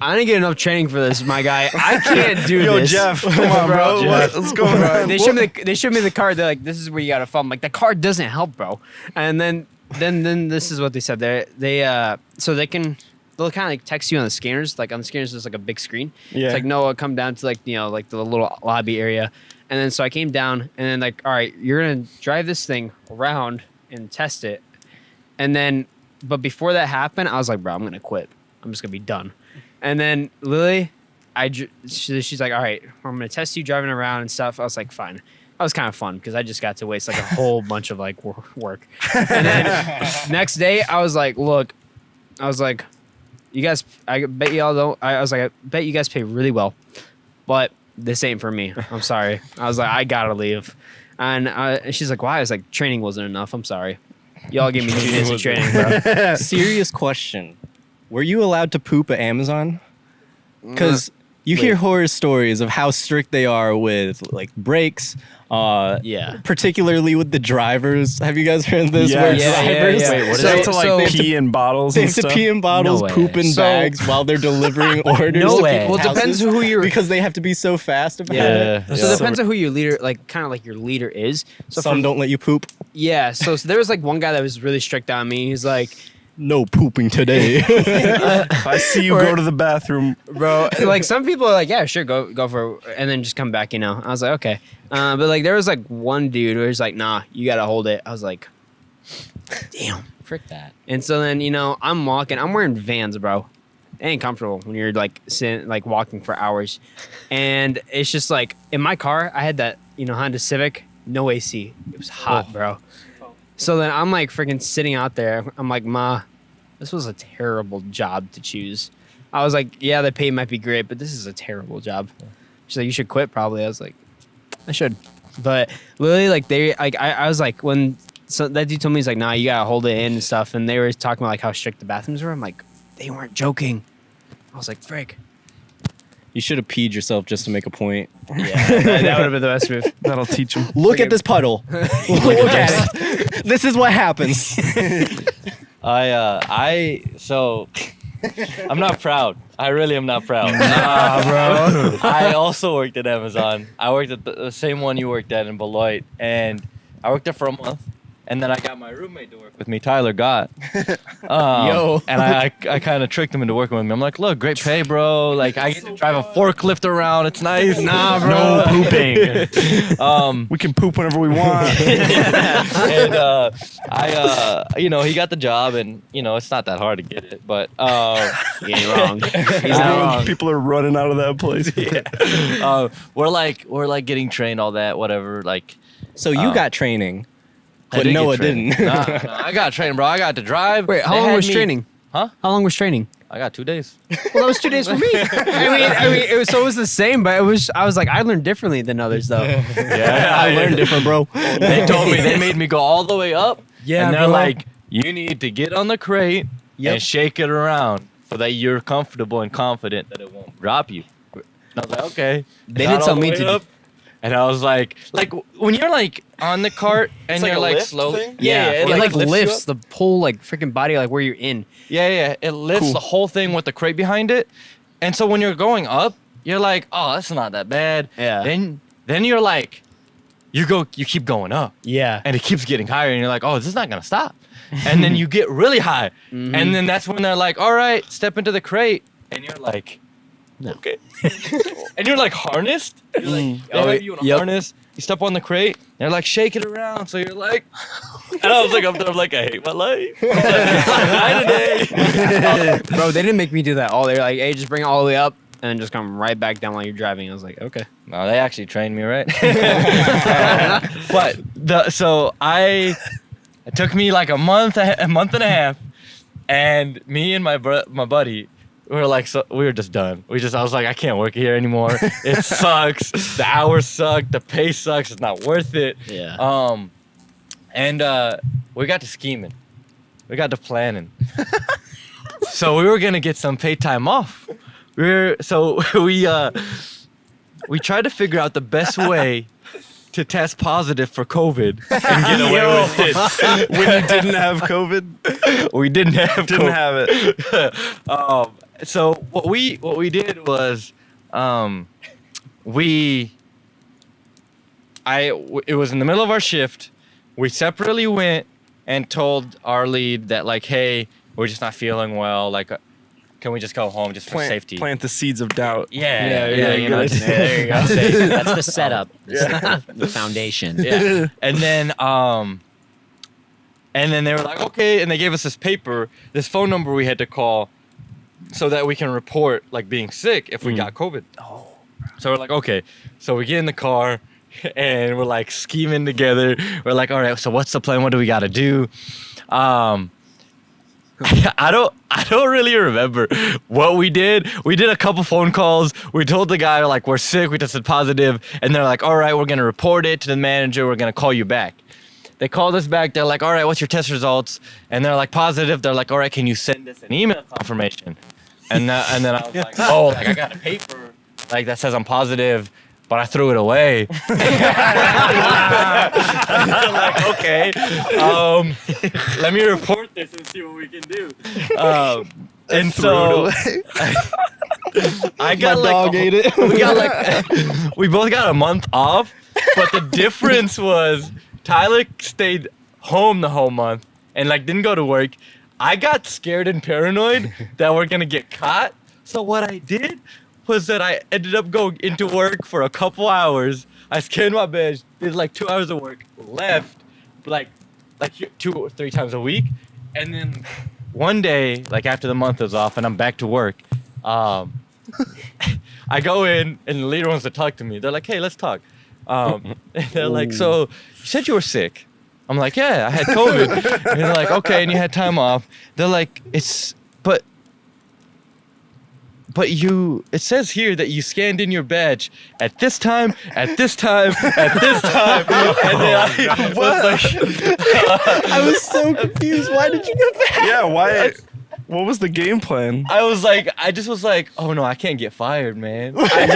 I didn't get enough training for this, my guy. I can't do Yo, this. Jeff, come on, bro. What's going on? They showed me the card. They're like, this is where you gotta film. Like the card doesn't help, bro. And then this is what they said. They'll kind of like text you on the scanners. Like on the scanners, there's like a big screen. Yeah. It's like, no, come down to like, you know, like the little lobby area. And then so I came down and then like, all right, you're gonna drive this thing around and test it. And then, but before that happened, I was like, bro, I'm gonna quit. I'm just gonna be done. And then Lily, she's like, all right, I'm gonna test you driving around and stuff. I was like, fine. That was kind of fun because I just got to waste like a whole bunch of like work. And then next day, I was like, look, you guys, I bet y'all don't. I was like, I bet you guys pay really well, but this ain't for me. I'm sorry. I was like, I gotta leave. And she's like, why? I was like, training wasn't enough. I'm sorry. Y'all gave me 2 days of training, bro. Serious question. Were you allowed to poop at Amazon? Because you hear horror stories of how strict they are with like breaks, Yeah. Particularly with the drivers. Have you guys heard this? Yeah. Where Yeah, drivers Wait, what is They it? have to like pee in bottles they and have to stuff. pee in bottles, No way. poop in So- bags while they're delivering orders. No to way. people's Well, it depends houses who you're. because they have to be so fast about Yeah. it. So it depends on who your leader, like kind of like your leader is. So Some don't let you poop. Yeah. So there was like one guy that was really strict on me. He's like, No pooping today. If I see you go to the bathroom, bro, like some people are like, yeah, sure, go for it, and then just come back. I was like, okay. But like there was like one dude who was like, nah, you gotta hold it. I was like, damn. Frick that. And so then I'm walking. I'm wearing Vans, bro. It ain't comfortable when you're like sitting, like walking for hours, and it's just like in my car. I had that Honda Civic, no AC. It was hot, bro. So then I'm like freaking sitting out there. I'm like, Ma, this was a terrible job to choose. I was like, yeah, the pay might be great, but this is a terrible job. She's like, you should quit probably. I was like, I should. But literally, like I was like, when that dude told me, he's like, nah, you gotta hold it in and stuff. And they were talking about like how strict the bathrooms were. I'm like, they weren't joking. I was like, frick. You should have peed yourself just to make a point. Yeah, that would have been the best move. that'll teach them. Look at this puddle. Look at it. This is what happens. So I'm not proud. I really am not proud. Nah, bro. I also worked at Amazon. I worked at the same one you worked at in Beloit, and I worked there for a month. And then I got my roommate to work with me, Tyler Gott. And I kind of tricked him into working with me. I'm like, look, great pay, bro. Like, I get to drive a forklift around. It's nice. Nah, bro. No pooping. We can poop whenever we want. And he got the job, and it's not that hard to get it, but He ain't wrong. He's not wrong. People are running out of that place. we're like getting trained, all that, whatever. Like, So you got training, I but did Noah get trained. didn't. Nah, I got trained, bro. I got to drive. Wait, how They long had was me- training? Huh? How long was training? I got 2 days. Well, that was 2 days for me. I mean, it was the same, but I was like, I learned differently than others, though. Yeah, I learned different, bro. They told me, they made me go all the way up. Yeah, and they're bro. like, you need to get on the crate and shake it around so that you're comfortable and confident that it won't drop you. And I was like, okay. They Got didn't all tell the me way to- up, and I was like when you're like on the cart and like you're a like lift slow. thing? Yeah, it like lifts you lifts up. the whole like freaking body, like where you're in. Yeah. It lifts the whole thing with the crate behind it. And so when you're going up, you're like, oh, that's not that bad. Yeah. Then you're like, you keep going up. Yeah. And it keeps getting higher, and you're like, oh, this is not gonna stop. And then you get really high. Mm-hmm. And then that's when they're like, all right, step into the crate. And you're like, okay. And you're like harnessed. You're like, they have you in a Yep. harness. You step on the crate. They're like, shake it around. So you're like, and I was like, up there, I'm like, I hate my life. Not today. Bro, they didn't make me do that. They're like, hey, just bring it all the way up and then just come right back down while you're driving. I was like, okay. No, they actually trained me right. But it took me like a month and a half, and me and my buddy, we were just done. I was like, I can't work here anymore. It sucks. The hours suck. The pay sucks. It's not worth it. Yeah. And we got to scheming. We got to planning. So we were gonna get some paid time off. We tried to figure out the best way to test positive for COVID and get away with it. When you didn't have COVID, We didn't have didn't COVID. have it. So what we did was, it was in the middle of our shift. We separately went and told our lead that like, hey, we're just not feeling well. Like, can we just go home just for safety? Plant the seeds of doubt. Yeah, you know, there you go. That's the setup. The foundation. Yeah. And then they were like, okay, and they gave us this paper, this phone number we had to call so that we can report like being sick if we got COVID. Oh. So we're like, okay. So we get in the car and we're like scheming together. We're like, all right, so what's the plan? What do we got to do? I don't really remember what we did. We did a couple phone calls. We told the guy like we're sick, we tested positive, and they're like, all right, we're gonna report it to the manager. We're gonna call you back. They called us back. They're like, all right, what's your test results? And they're like positive. They're like, all right, can you send us an email confirmation? And then I was like, oh, like I got a paper like that says I'm positive, but I threw it away. I'm like, okay, let me report this and see what we can do. And so I got My like dog ate it. we got like we both got a month off, but the difference was Tyler stayed home the whole month and like didn't go to work. I got scared and paranoid that we're gonna get caught. So what I did was that I ended up going into work for a couple hours. I scanned my badge, did like 2 hours of work, left like 2 or 3 times a week, and then one day, like after the month is off and I'm back to work, I go in and the leader wants to talk to me. They're like, hey, let's talk. And they're like, so you said you were sick. I'm like, yeah, I had COVID. And they're like, okay, and you had time off. They're like, but it says here that you scanned in your badge at this time, at this time, at this time. And then I was like, I was so confused. Why did you get back? Yeah, why? What was the game plan? I just was like, oh no, I can't get fired, man. I was like,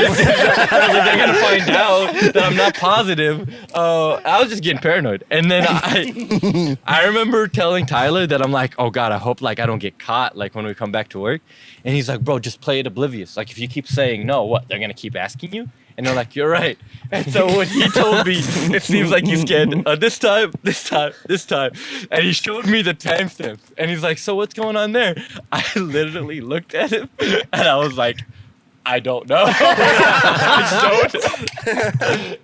they're gonna find out that I'm not positive. I was just getting paranoid. And then I remember telling Tyler that I'm like, oh God, I hope like I don't get caught like when we come back to work. And he's like, bro, just play it oblivious. Like if you keep saying no, what? They're gonna keep asking you? And they're like, you're right. And so when he told me, it seems like you scanned this time, this time, this time. And he showed me the timestamp. And he's like, so what's going on there? I literally looked at him and I was like, I don't know. I showed him.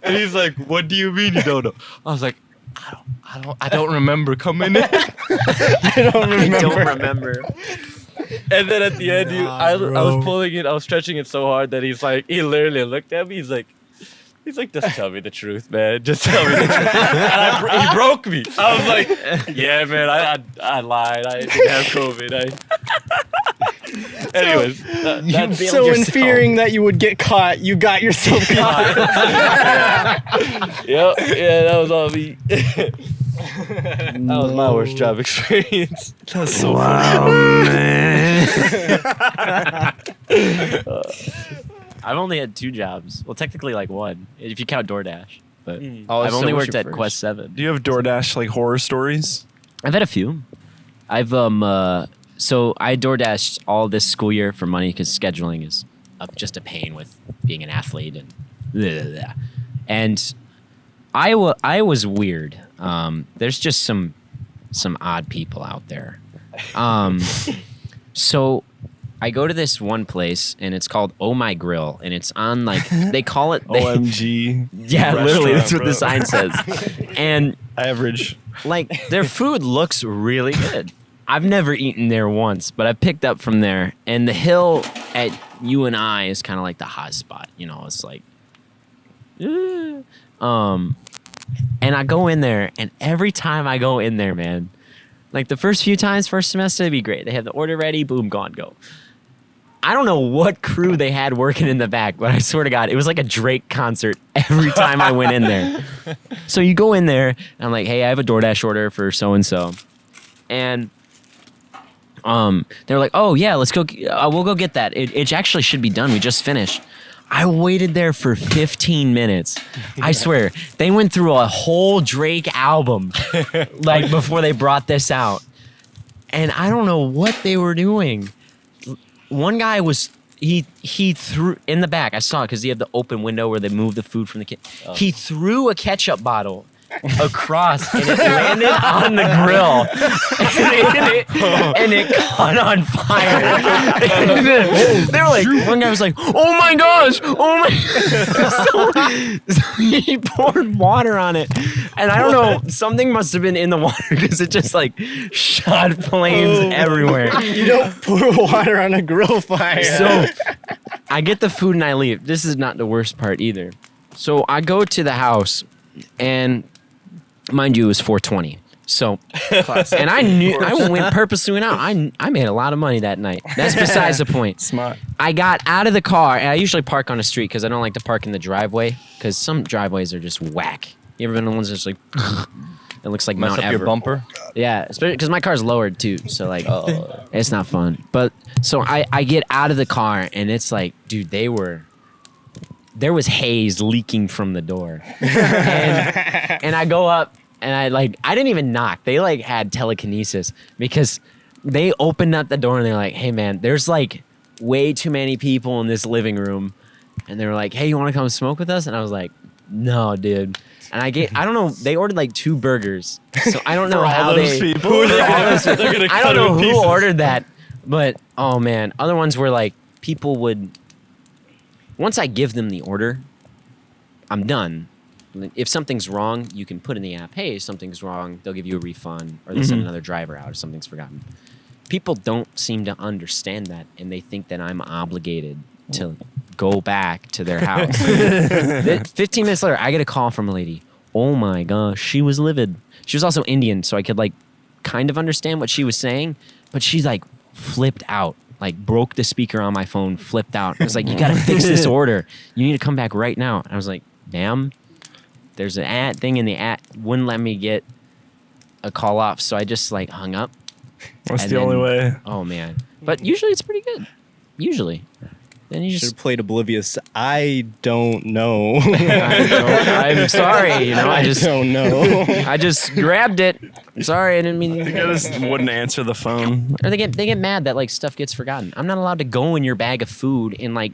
And he's like, what do you mean you don't know? I was like, I don't remember coming in. I don't remember. And then at the end, I was pulling it, I was stretching it so hard that he literally looked at me. He's like, just tell me the truth, man. Just tell me the truth. And he broke me. I was like, yeah, man, I lied. I didn't have COVID. Anyways, So in fearing that you would get caught, you got yourself caught. yeah, that was all me. That was my worst job experience. That's so funny. Man. I've only had 2 jobs. Well, technically like 1, if you count DoorDash. But Oh, I've so only what's worked your at first? Quest 7. Do you have DoorDash like horror stories? I've had a few. I've so I DoorDashed all this school year for money because scheduling is just a pain with being an athlete and blah, blah, blah. And I was weird. There's just some odd people out there. So I go to this one place and it's called Oh My Grill and it's on like they call it OMG. yeah, literally that's what bro. the sign says. And Average. like their food looks really good. I've never eaten there once, but I picked up from there. And the hill at UNI is kind of like the hot spot. You know, it's like, and I go in there, and every time I go in there, man, like the first few times, first semester, it'd be great. They have the order ready, boom, gone, go. I don't know what crew they had working in the back, but I swear to God, it was like a Drake concert every time I went in there. So you go in there, and I'm like, hey, I have a DoorDash order for so-and-so. And they're like, oh, yeah, let's go. We'll go get that. It actually should be done. We just finished. I waited there for 15 minutes. I swear, they went through a whole Drake album like before they brought this out. And I don't know what they were doing. One guy he threw in the back. I saw it because you have the open window where they move the food from the kitchen. Oh. He threw a ketchup bottle across and it landed on the grill and it caught on fire. They were like, one guy was like, oh my gosh, oh my. So he poured water on it, and I don't know, something must have been in the water because it just like shot flames everywhere. You don't pour water on a grill fire. So I get the food and I leave. This is not the worst part either. So I go to the house and mind you, it was 420. So, and I went out. I made a lot of money that night. That's besides the point. Smart. I got out of the car, and I usually park on the street because I don't like to park in the driveway because some driveways are just whack. You ever been in ones that's like, it looks like Mess Mount up Everest. your bumper. Yeah, especially because my car's lowered too, so like, it's not fun. But so I get out of the car, and it's like, dude, they were there was haze leaking from the door. and I go up and I didn't even knock. They like had telekinesis because they opened up the door and they're like, hey man, there's like way too many people in this living room. And they were like, hey, you want to come smoke with us? And I was like, no, dude. And I don't know, they ordered like 2 burgers. So I don't know how those they. people? Who are they gonna I cut don't know in who pieces? ordered that. But oh man, other ones were like people would. Once I give them the order, I'm done. If something's wrong, you can put in the app, hey, something's wrong. They'll give you a refund or they'll send another driver out if something's forgotten. People don't seem to understand that, and they think that I'm obligated to go back to their house. 15 minutes later, I get a call from a lady. Oh my gosh, she was livid. She was also Indian, so I could like kind of understand what she was saying, but she's like flipped out. Like broke the speaker on my phone, flipped out. I was like, you gotta fix this order. You need to come back right now. And I was like, damn, there's an ad thing in the app. Wouldn't let me get a call off. So I just like hung up. That's And the only then- way. Oh man. But usually it's pretty good. Usually. Then you Should just have played oblivious. I don't know. I'm sorry, you know, I don't know. I just grabbed it. Sorry, I didn't mean You guys wouldn't answer the phone. Or they get mad that like stuff gets forgotten. I'm not allowed to go in your bag of food and like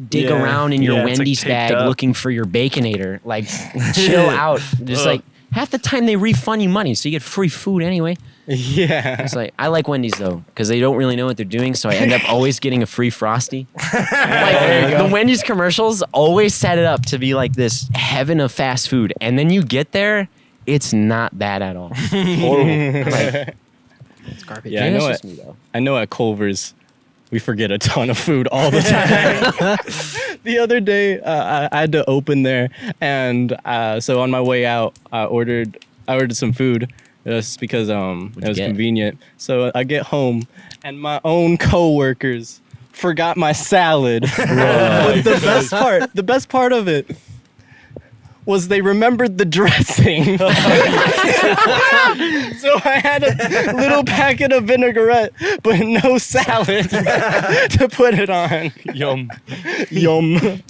dig Yeah. around in your Yeah, it's, like, Wendy's taped bag up. looking for your Baconator. Like, chill out. Just like half the time they refund you money, so you get free food anyway. Yeah. It's like I like Wendy's though because they don't really know what they're doing, so I end up always getting a free Frosty. Like the Wendy's commercials always set it up to be like this heaven of fast food, and then you get there, it's not that at all. Horrible. Like, It's garbage. Yeah, I maybe know that's it. just me though. I know at Culver's, we forget a ton of food all the time. The other day, I had to open there, and so on my way out, I ordered some food just because it was get? convenient. So I get home, and my own coworkers forgot my salad. But the best part of it was they remembered the dressing. So I had a little packet of vinaigrette, but no salad to put it on. Yum. Yum.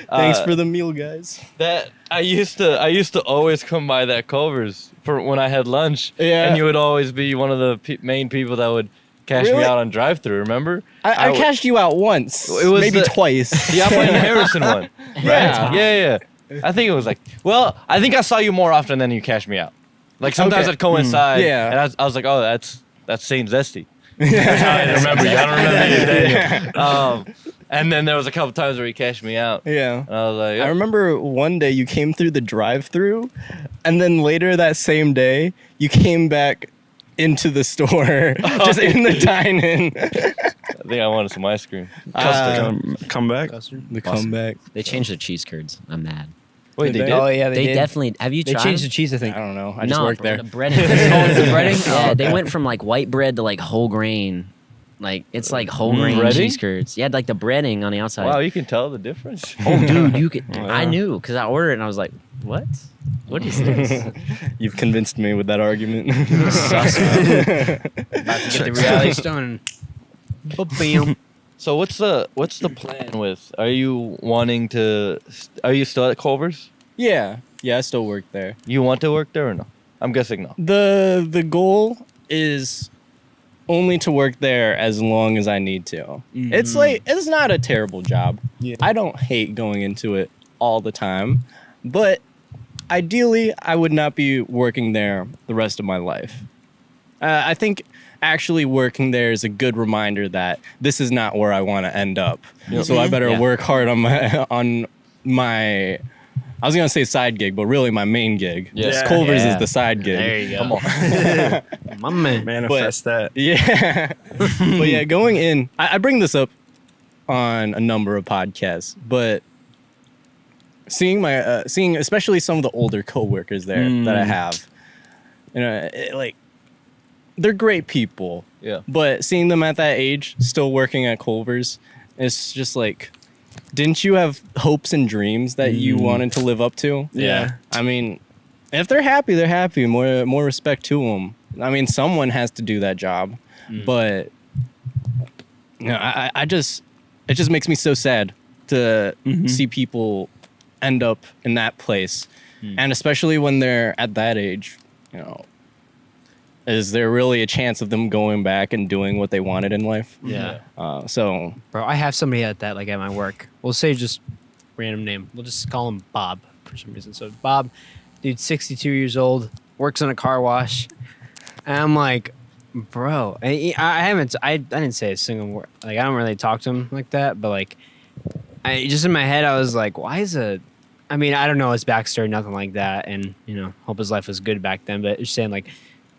Thanks for the meal, guys. That I used to always come by that Culver's for when I had lunch. Yeah. And you would always be one of the main people that would cash me Really? out on drive-through. Remember? I cashed you out once. It was maybe the- twice. The Upley Harrison one. Yeah. Yeah. I think it was like. Well, I think I saw you more often than you cashed me out. Like sometimes Okay. I'd coincide. Yeah. And I was like, oh, that's Saint Zesty. That's how I remember you. I don't remember you, Daniel. And then there was a couple times where he cashed me out. Yeah. And I was like, I remember one day you came through the drive-through, and then later that same day you came back into the store, just in the dine-in. I think I wanted some ice cream. Come back. The comeback. They changed the cheese curds. I'm mad. Wait, they Did did? Oh yeah, They did. definitely. Have you They tried? changed the them? cheese, I think. I don't know. I just worked there. The breading. the breading? Yeah, they went from like white bread to like whole grain. Like it's like whole grain breading? cheese curds. Yeah, like the breading on the outside. Wow, you can tell the difference. Oh, dude, you could. Wow. I knew because I ordered it and I was like, what? What is this? You've convinced me with that argument. About to get the reality stone. Bam. So what's the plan with? Are you wanting to? Are you still at Culver's? Yeah, I still work there. You want to work there or no? I'm guessing no. The goal is only to work there as long as I need to. It's like it's not a terrible job. Yeah. I don't hate going into it all the time, but ideally I would not be working there the rest of my life. I think actually working there is a good reminder that this is not where I want to end up. So I better Yeah. work hard on my I was gonna say side gig, but really my main gig. Yeah. Culver's Yeah. is the side gig. There you go. Come on. My man. Manifest that. Yeah. But yeah, going in, I bring this up on a number of podcasts, but seeing especially some of the older coworkers there that I have, like they're great people, Yeah. but seeing them at that age still working at Culver's, it's just like, didn't you have hopes and dreams that you wanted to live up to? Yeah. I mean, if they're happy, they're happy. More respect to them. I mean, someone has to do that job, but you know, it just makes me so sad to see people end up in that place. And especially when they're at that age, you know, is there really a chance of them going back and doing what they wanted in life? Yeah. So, Bro, I have somebody at that, like at my work. We'll say just random name. We'll just call him Bob for some reason. So Bob, dude, 62 years old, works in a car wash. And I'm like, bro, I didn't say a single word. Like, I don't really talk to him like that, but like, just in my head, I was like, I mean, I don't know his backstory, nothing like that. And, you know, hope his life was good back then. But just saying, like,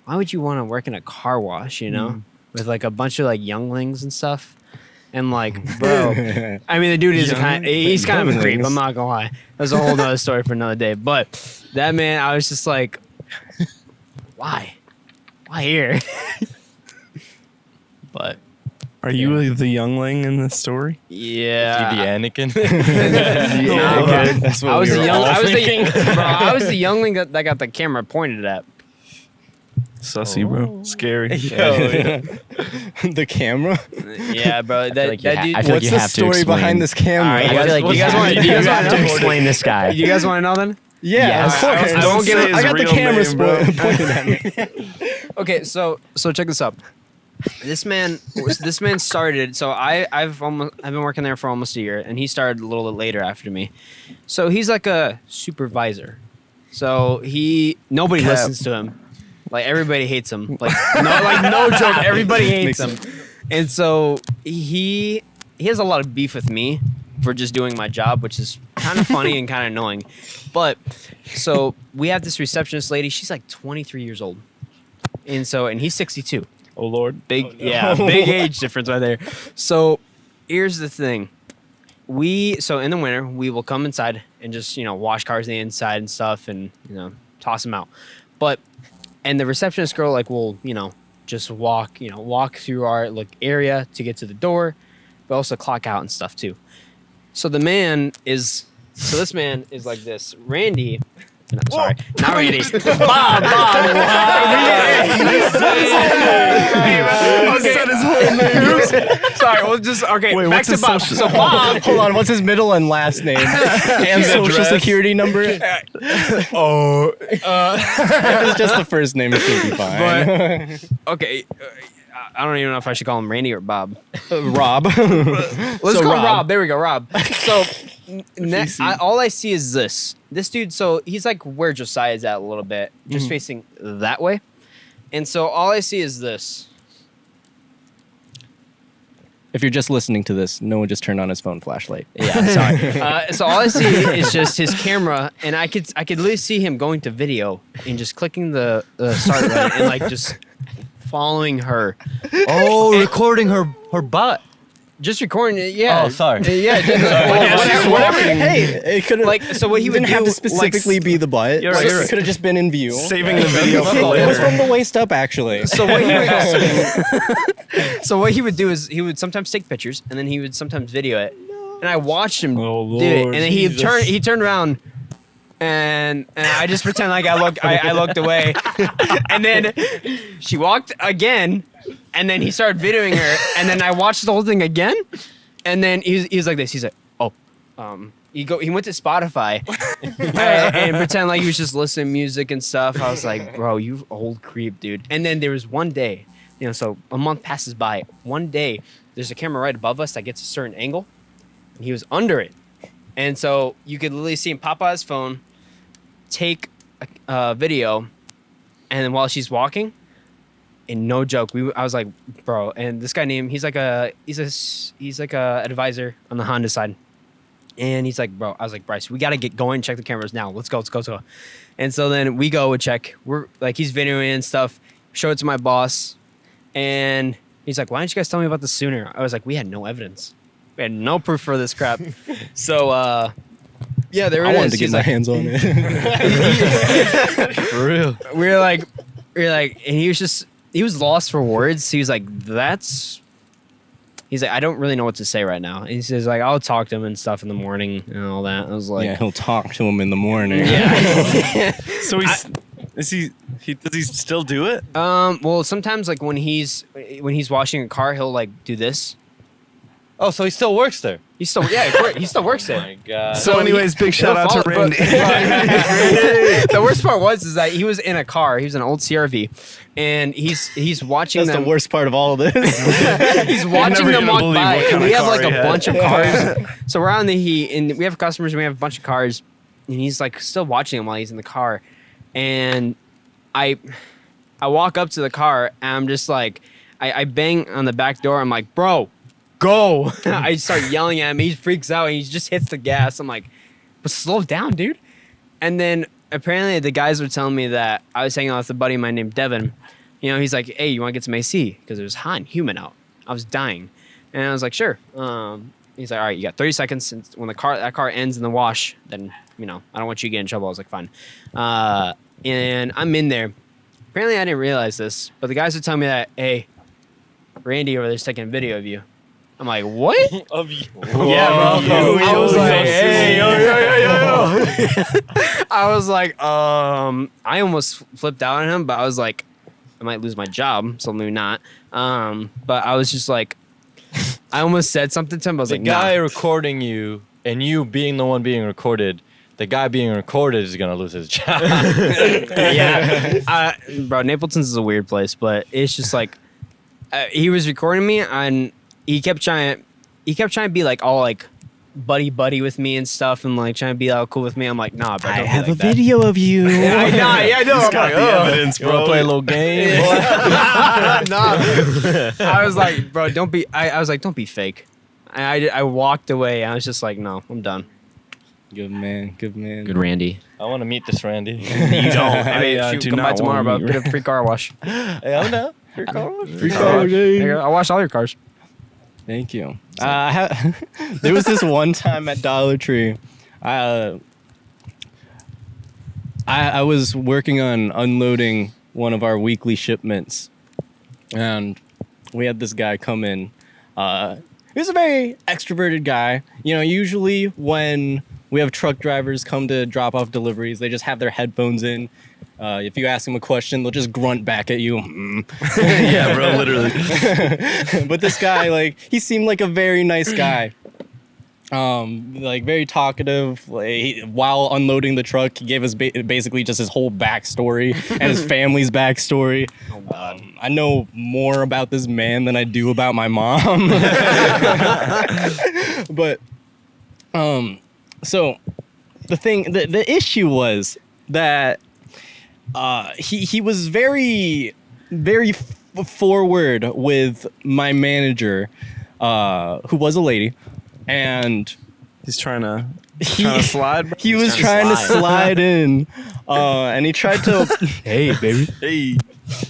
why would you want to work in a car wash, you know, with like a bunch of like younglings and stuff? And like, bro, I mean, the dude is he's kind of a creep. I'm not gonna lie. That's a whole nother story for another day. But that man, I was just like, why here? But Are you the youngling in this story? yeah, the Anakin. that's what I was we the were young. all I was thinking. I was the youngling that got the camera pointed at. Sussy, bro. Scary. The camera. Yeah, bro. That like you that ha- dude. I feel like What's you the have to story explain. behind this camera? All right, I feel like you guys have want to- you guys have want to explain this guy. You guys want to know then? Yeah, Yes. of course. I won't give it- I got the real camera name, bro. pointed at me. Okay, so check this out. This man started. So I've been working there for almost a year, and he started a little bit later after me. So he's like a supervisor. So nobody listens to him. Like everybody hates him. Like no joke, everybody hates him. And so he has a lot of beef with me for just doing my job, which is kind of funny and kind of annoying. But so we have this receptionist lady. She's like 23 years old, and he's 62. Oh, Lord. Big age difference right there. So here's the thing. So in the winter, we will come inside and just, wash cars on the inside and stuff and, toss them out. And the receptionist girl, like, will, just walk through our area to get to the door, but also clock out and stuff too. So this man is like this. Randy, no, sorry, not Randy. Bob. Sorry, we'll just Wait, back what's to his Bob. social- So Bob, Hold on, what's his middle and last name? And social address. security number? If it's just the first name, it should be fine. okay. I don't even know if I should call him Randy or Bob. Rob. Let's So go Rob. Rob. There we go, Rob. So all I see is this dude. So he's like where Josiah is at a little bit, just facing that way. And so all I see is this. If you're just listening to this, no one just turned on his phone flashlight. Yeah, sorry. So all I see is just his camera, and I could literally see him going to video and just clicking the start button and like just following her. Oh, recording her butt. Just recording it, yeah. Oh, sorry. Yeah, just, whatever. Hey, it could have. Like, so what he would didn't have do, to specifically be the butt. You're Like, right, you're it right. could have just been in view. Saving the video for It was later. from the waist up, actually. So what he would do is he would sometimes take pictures and then he would sometimes video it. And I watched him Oh, do it. Lord And then Jesus. he turned around and I just pretend like I looked away. And then she walked again and then he started videoing her and then I watched the whole thing again. And then he's like this. He's like, he went to Spotify and pretend like he was just listening to music and stuff. I was like, bro, you old creep, dude. And then there was one day, so a month passes by. One day, there's a camera right above us that gets a certain angle, and he was under it. And so you could literally see him pop out his phone, take a video, and then while she's walking, and no joke, I was like, bro, and this guy named, he's like a advisor on the Honda side. And he's like, bro, I was like, Bryce, we got to get going, check the cameras now. Let's go. And so then we go and check. We're like, he's videoing and stuff. Show it to my boss. And he's like, why didn't you guys tell me about this sooner? I was like, we had no evidence. We had no proof for this crap. So, yeah, there it I is. wanted to get He's my like, hands on it. For real. we were like, and he was lost for words. He was like, he's like, I don't really know what to say right now. And he says like, I'll talk to him and stuff in the morning and all that. I was like, Yeah, he'll talk to him in the morning. yeah. So does he still do it? Well, sometimes like when he's washing a car, he'll like do this. Oh, so he still works there. He still works there. Oh my God. So anyways, big shout out to Randy. The worst part is that he was in a car. He was an old CRV, and he's watching That's them. the worst part of all of this. He's watching never them gonna walk believe by, what and kind we of have like car a he had. bunch of cars. So we're on the heat, and we have customers, and we have a bunch of cars, and he's like still watching them while he's in the car, and I walk up to the car, and I'm just like, I bang on the back door. I'm like, bro, go. I start yelling at him. He freaks out, and he just hits the gas. I'm like, but slow down, dude. And then apparently the guys were telling me that I was hanging out with a buddy of mine named Devin. You know, he's like, hey, you want to get some AC? Because it was hot and humid out. I was dying. And I was like, sure. He's like, all right, you got 30 seconds. And when that car ends in the wash, then, you know, I don't want you to get in trouble. I was like, fine. And I'm in there. Apparently I didn't realize this, but the guys were telling me that, hey, Randy over there's taking a video of you. I'm like, what? Of you. Yeah, bro. I was like, hey, yo. I was like, I almost flipped out on him, but I was like, I might lose my job, so maybe not. But I was just like, I almost said something to him. I was The like, guy nah. recording you and you being the one being recorded, the guy being recorded is gonna lose his job. Yeah, bro, Napleton's is a weird place, but it's just like he was recording me, and he kept trying to be like all like buddy with me and stuff, and like trying to be all cool with me. I'm like, nah, bro, don't be like that. video of you. Yeah, I know. I'm like, The oh. evidence, You wanna bro. play a little game? Nah. I was like, bro, don't be. I was like, don't be fake. I walked away. I was just like, no, I'm done. Good man. Good Randy. I want to meet this Randy. You don't. I mean, I shoot, do come by not tomorrow, bro. want to Get a free car wash. Hey, I'm down. Free There car you game. go. I'll wash all your cars. Thank you. There was this one time at Dollar Tree. I was working on unloading one of our weekly shipments, and we had this guy come in. He was a very extroverted guy. You know, usually when we have truck drivers come to drop off deliveries, they just have their headphones in. If you ask them a question, they'll just grunt back at you. Yeah, bro, literally. But this guy, like, he seemed like a very nice guy. Like very talkative. Like, while unloading the truck, he gave us basically just his whole backstory and his family's backstory. I know more about this man than I do about my mom. But so the issue was that he was very forward with my manager, who was a lady, and He's trying to he slide. Bro. he was trying to slide in, and he tried to Hey, baby. Hey.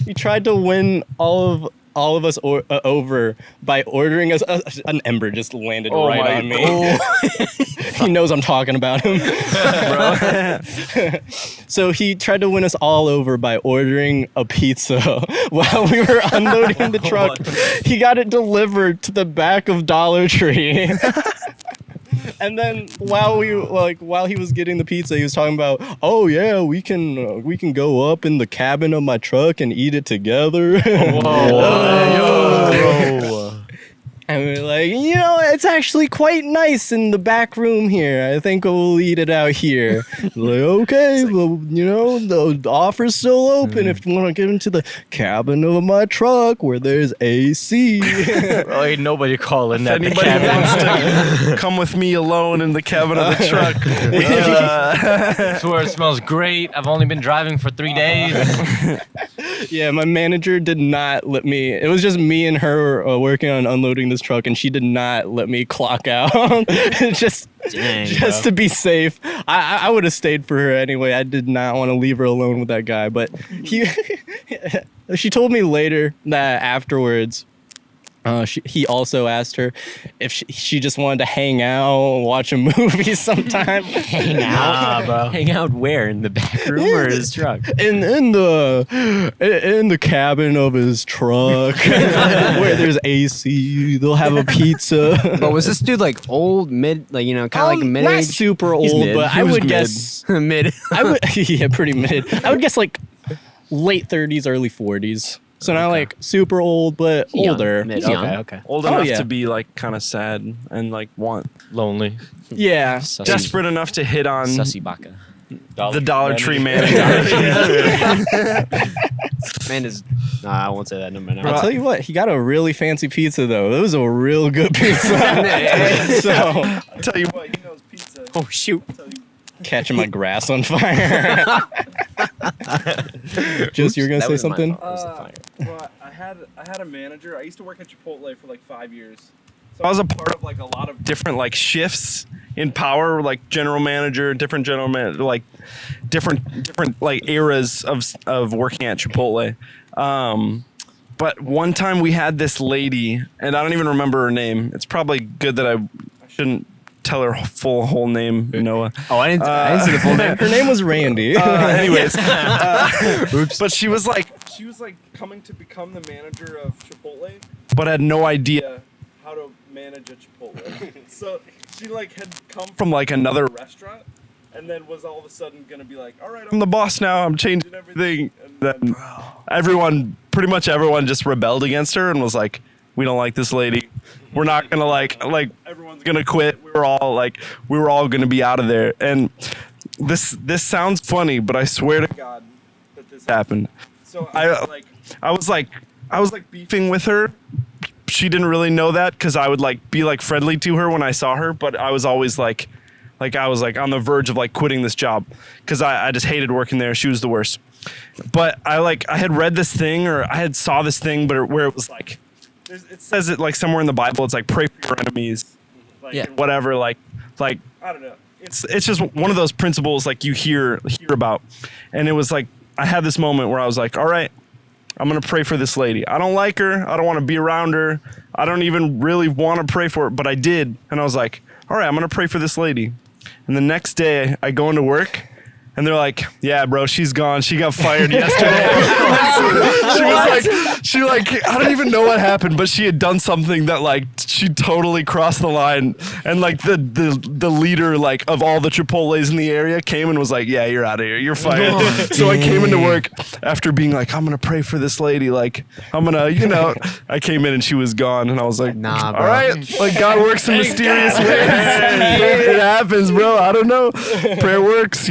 he tried to win all of us over by ordering us an ember just landed right on me. He knows I'm talking about him. So he tried to win us all over by ordering a pizza while we were unloading the truck. He got it delivered to the back of Dollar Tree. And then while he was getting the pizza, he was talking about, oh yeah, we can go up in the cabin of my truck and eat it together. And we were like, you know, it's actually quite nice in the back room here. I think we'll eat it out here. Like, okay, well, you know, the offer's still open if you want to get into the cabin of my truck where there's AC. Oh, ain't nobody calling If that the anybody cabin. wants to come with me alone in the cabin of the truck. I swear it smells great. I've only been driving for 3 days. Yeah, my manager did not let me. It was just me and her working on unloading this truck, and she did not let me clock out. just to be safe. I would have stayed for her anyway. I did not want to leave her alone with that guy. But she told me later that afterwards, he also asked her if she just wanted to hang out, watch a movie sometime. Hang out, bro. Hang out where? In the back room or his truck? In the cabin of his truck where there's AC. They'll have a pizza. But was this dude like old, mid, like, you know, kind of like mid Not age? super He's old, mid. but He I was would mid. guess Mid. I would yeah, pretty mid. I would guess like late 30s, early 40s. So not like super old, but Young. older. Mid. He's young. Okay. Old Oh, enough yeah. to be like kind of sad and like want Lonely. Yeah. Sussy, desperate enough to hit on Sussy baka. the Dollar Tree manager. Man is. Nah, I won't say that number now. I'll tell you what, he got a really fancy pizza though. It was a real good pizza. So I'll tell you what, he knows pizza. Oh shoot. catching my grass on fire. Just you were gonna say something? Well, I had a manager. I used to work at Chipotle for like 5 years. So I was a part of like a lot of different like shifts in power, like general manager, different general manager, like different like eras of working at Chipotle. But one time we had this lady, and I don't even remember her name. It's probably good that I shouldn't tell her whole name, Noah. Oh, I didn't see the full name. Her name was Randy. Anyways, but she was like coming to become the manager of Chipotle, but had no idea how to manage a Chipotle. So she like had come from like another restaurant, and then was all of a sudden gonna be like, all right, I'm the boss now. I'm changing everything. And then pretty much everyone just rebelled against her and was like, we don't like this lady. We're not gonna like everyone's gonna quit. We were all gonna be out of there. And this sounds funny, but I swear to God that this happened. So I was like beefing with her. She didn't really know that because I would like be like friendly to her when I saw her, but I was always like I was like on the verge of like quitting this job because I just hated working there. She was the worst. But I had read this thing, or I had saw this thing, but where it was like, it says it like somewhere in the Bible. It's like pray for your enemies, like Yeah. whatever. Like I don't know. It's just one of those principles like you hear about, and it was like I had this moment where I was like, all right, I'm gonna pray for this lady. I don't like her. I don't want to be around her. I don't even really want to pray for her, but I did, and I was like, all right, I'm gonna pray for this lady. And the next day, I go into work, and they're like, yeah, bro, she's gone. She got fired yesterday. she was like, I don't even know what happened, but she had done something that like she totally crossed the line. And like the leader like of all the Chipotles in the area came and was like, yeah, you're out of here. You're fired. So I came into work after being like, I'm going to pray for this lady. Like, I'm going to, I came in and she was gone. And I was like, Nah, bro. all right. Like God works in mysterious ways. It happens, bro. I don't know. Prayer works,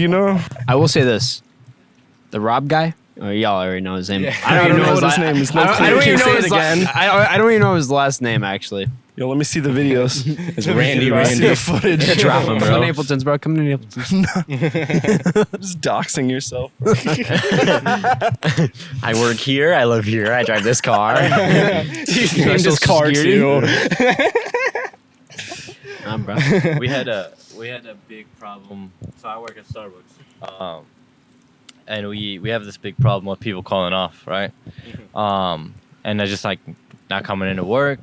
I will say this: the Rob guy. Oh, y'all already know his name. Yeah. I don't even know what his name is. No I clue. don't Can you even know say his it again? I don't even know his last name actually. Yo, let me see the videos. It's Randy. Let me see the footage. Drop him, Come to bro. Napleton's, bro. Come to Napleton's. Just doxing yourself. I work here. I live here. I drive this car. He's named his car too. Bro. we had a big problem. So I work at Starbucks, and we have this big problem with people calling off, right? And they're just like not coming into work,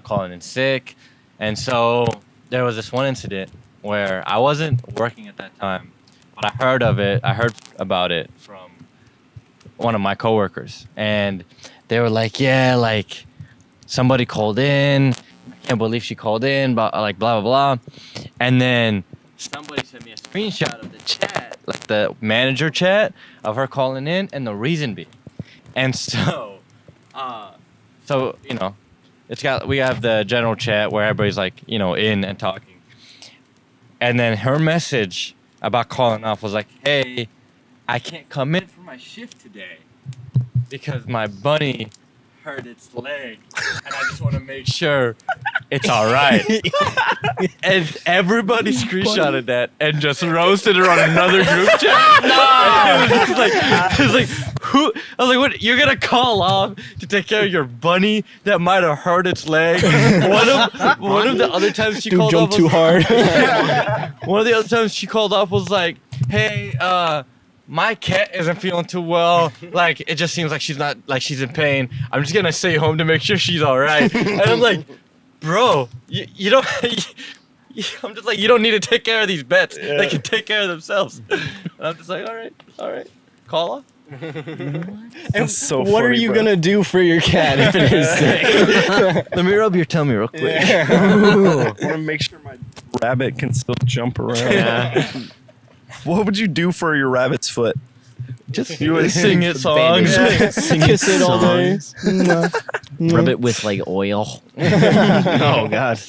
calling in sick, and so there was this one incident where I wasn't working at that time, but I heard about it from one of my coworkers, and they were like, yeah, like somebody called in. I can't believe she called in, but like blah blah blah, and then somebody sent me a screenshot of the chat, like the manager chat of her calling in, and the reason being, and so we have the general chat where everybody's like in and talking, and then her message about calling off was like, hey, I can't come in for my shift today because my bunny hurt its leg, and I just want to make sure it's all right. And everybody screenshotted that and just roasted her on another group chat. It was like, who? I was like, what? You're gonna call off to take care of your bunny that might have hurt its leg? One of the other times she called off Jumped too hard. One of the other times she called off was like, hey, my cat isn't feeling too well. Like, it just seems like she's in pain. I'm just gonna stay home to make sure she's all right. And I'm like, bro, you don't. I'm just like, you don't need to take care of these pets. They can take care of themselves. And I'm just like, all right, call off. And so what are funny, you bro. gonna do for your cat if it is sick? Let me rub your tummy real quick. I want to make sure my rabbit can still jump around. Yeah. What would you do for your rabbit's foot? Just You would sing it songs. Kiss it all day. Rub it with like oil. Oh God.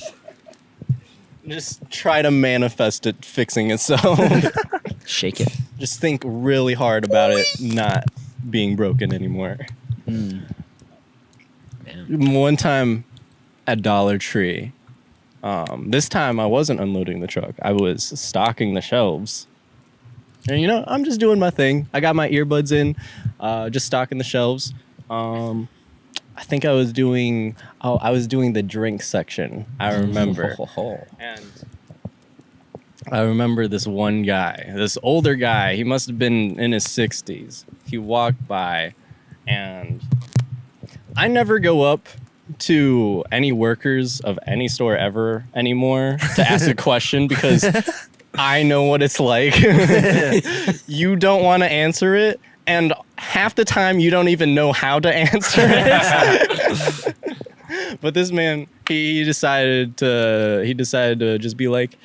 Just try to manifest it fixing itself. Shake it. Just think really hard about it not being broken anymore. Man. One time at Dollar Tree, this time I wasn't unloading the truck. I was stocking the shelves. And, I'm just doing my thing. I got my earbuds in, just stocking the shelves. I think I was doing the drink section. I remember. And I remember this one guy, this older guy. He must have been in his 60s. He walked by, and I never go up to any workers of any store ever anymore to ask a question because I know what it's like. You don't want to answer it, and half the time you don't even know how to answer it. But this man, he decided to just be like,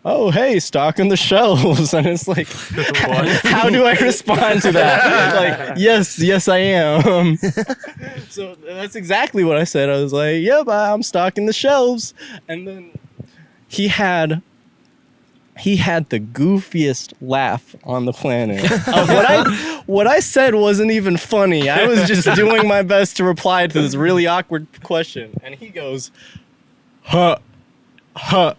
"Oh, hey, stocking the shelves." And it's like, how do I respond to that? Like, yes, I am. So that's exactly what I said. I was like, "Yep, I'm stocking the shelves." And then he had the goofiest laugh on the planet. What I said wasn't even funny. I was just doing my best to reply to this really awkward question. And he goes, "Huh, huh.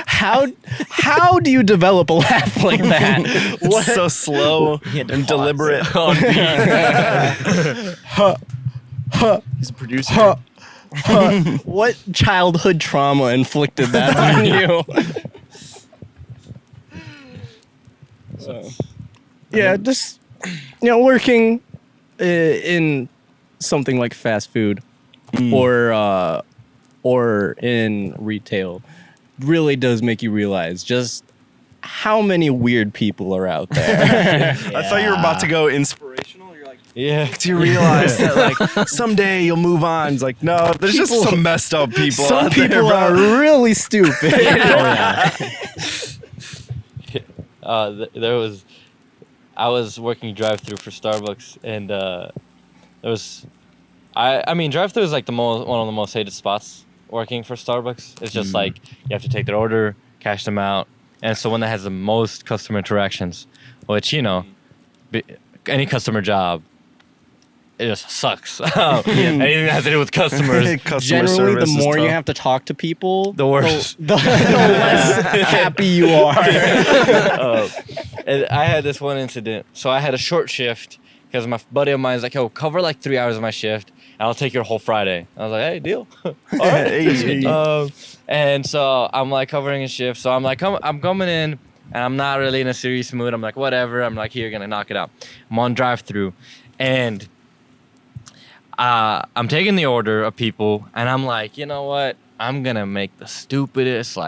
How do you develop a laugh like that? It's so slow and deliberate. He's a producer. What childhood trauma inflicted that on you? Yeah, just working in something like fast food or in retail really does make you realize just how many weird people are out there. I thought you were about to go inspirational. You're like, Yeah. do you realize that like someday you'll move on? It's like, no, there's just some messed up people. Some out there, people bro. are really stupid. I was working drive-through for Starbucks, and I mean, drive-through is like one of the most hated spots working for Starbucks. It's just like you have to take their order, cash them out, and it's the one that has the most customer interactions, which any customer job, it just sucks. Anything that has to do with customers. Customer Generally, the service is more you tough. have to talk to people, The worse. the less happy you are. And I had this one incident. So I had a short shift because my buddy of mine is like, "Yo, cover like 3 hours of my shift, and I'll take your whole Friday." I was like, "Hey, deal." All right. And so I'm like covering a shift. So I'm like, I'm coming in, and I'm not really in a serious mood. I'm like, whatever. I'm like, here, gonna knock it out. I'm on drive-through, and I'm taking the order of people, and I'm like, you know what? I'm gonna make the stupidest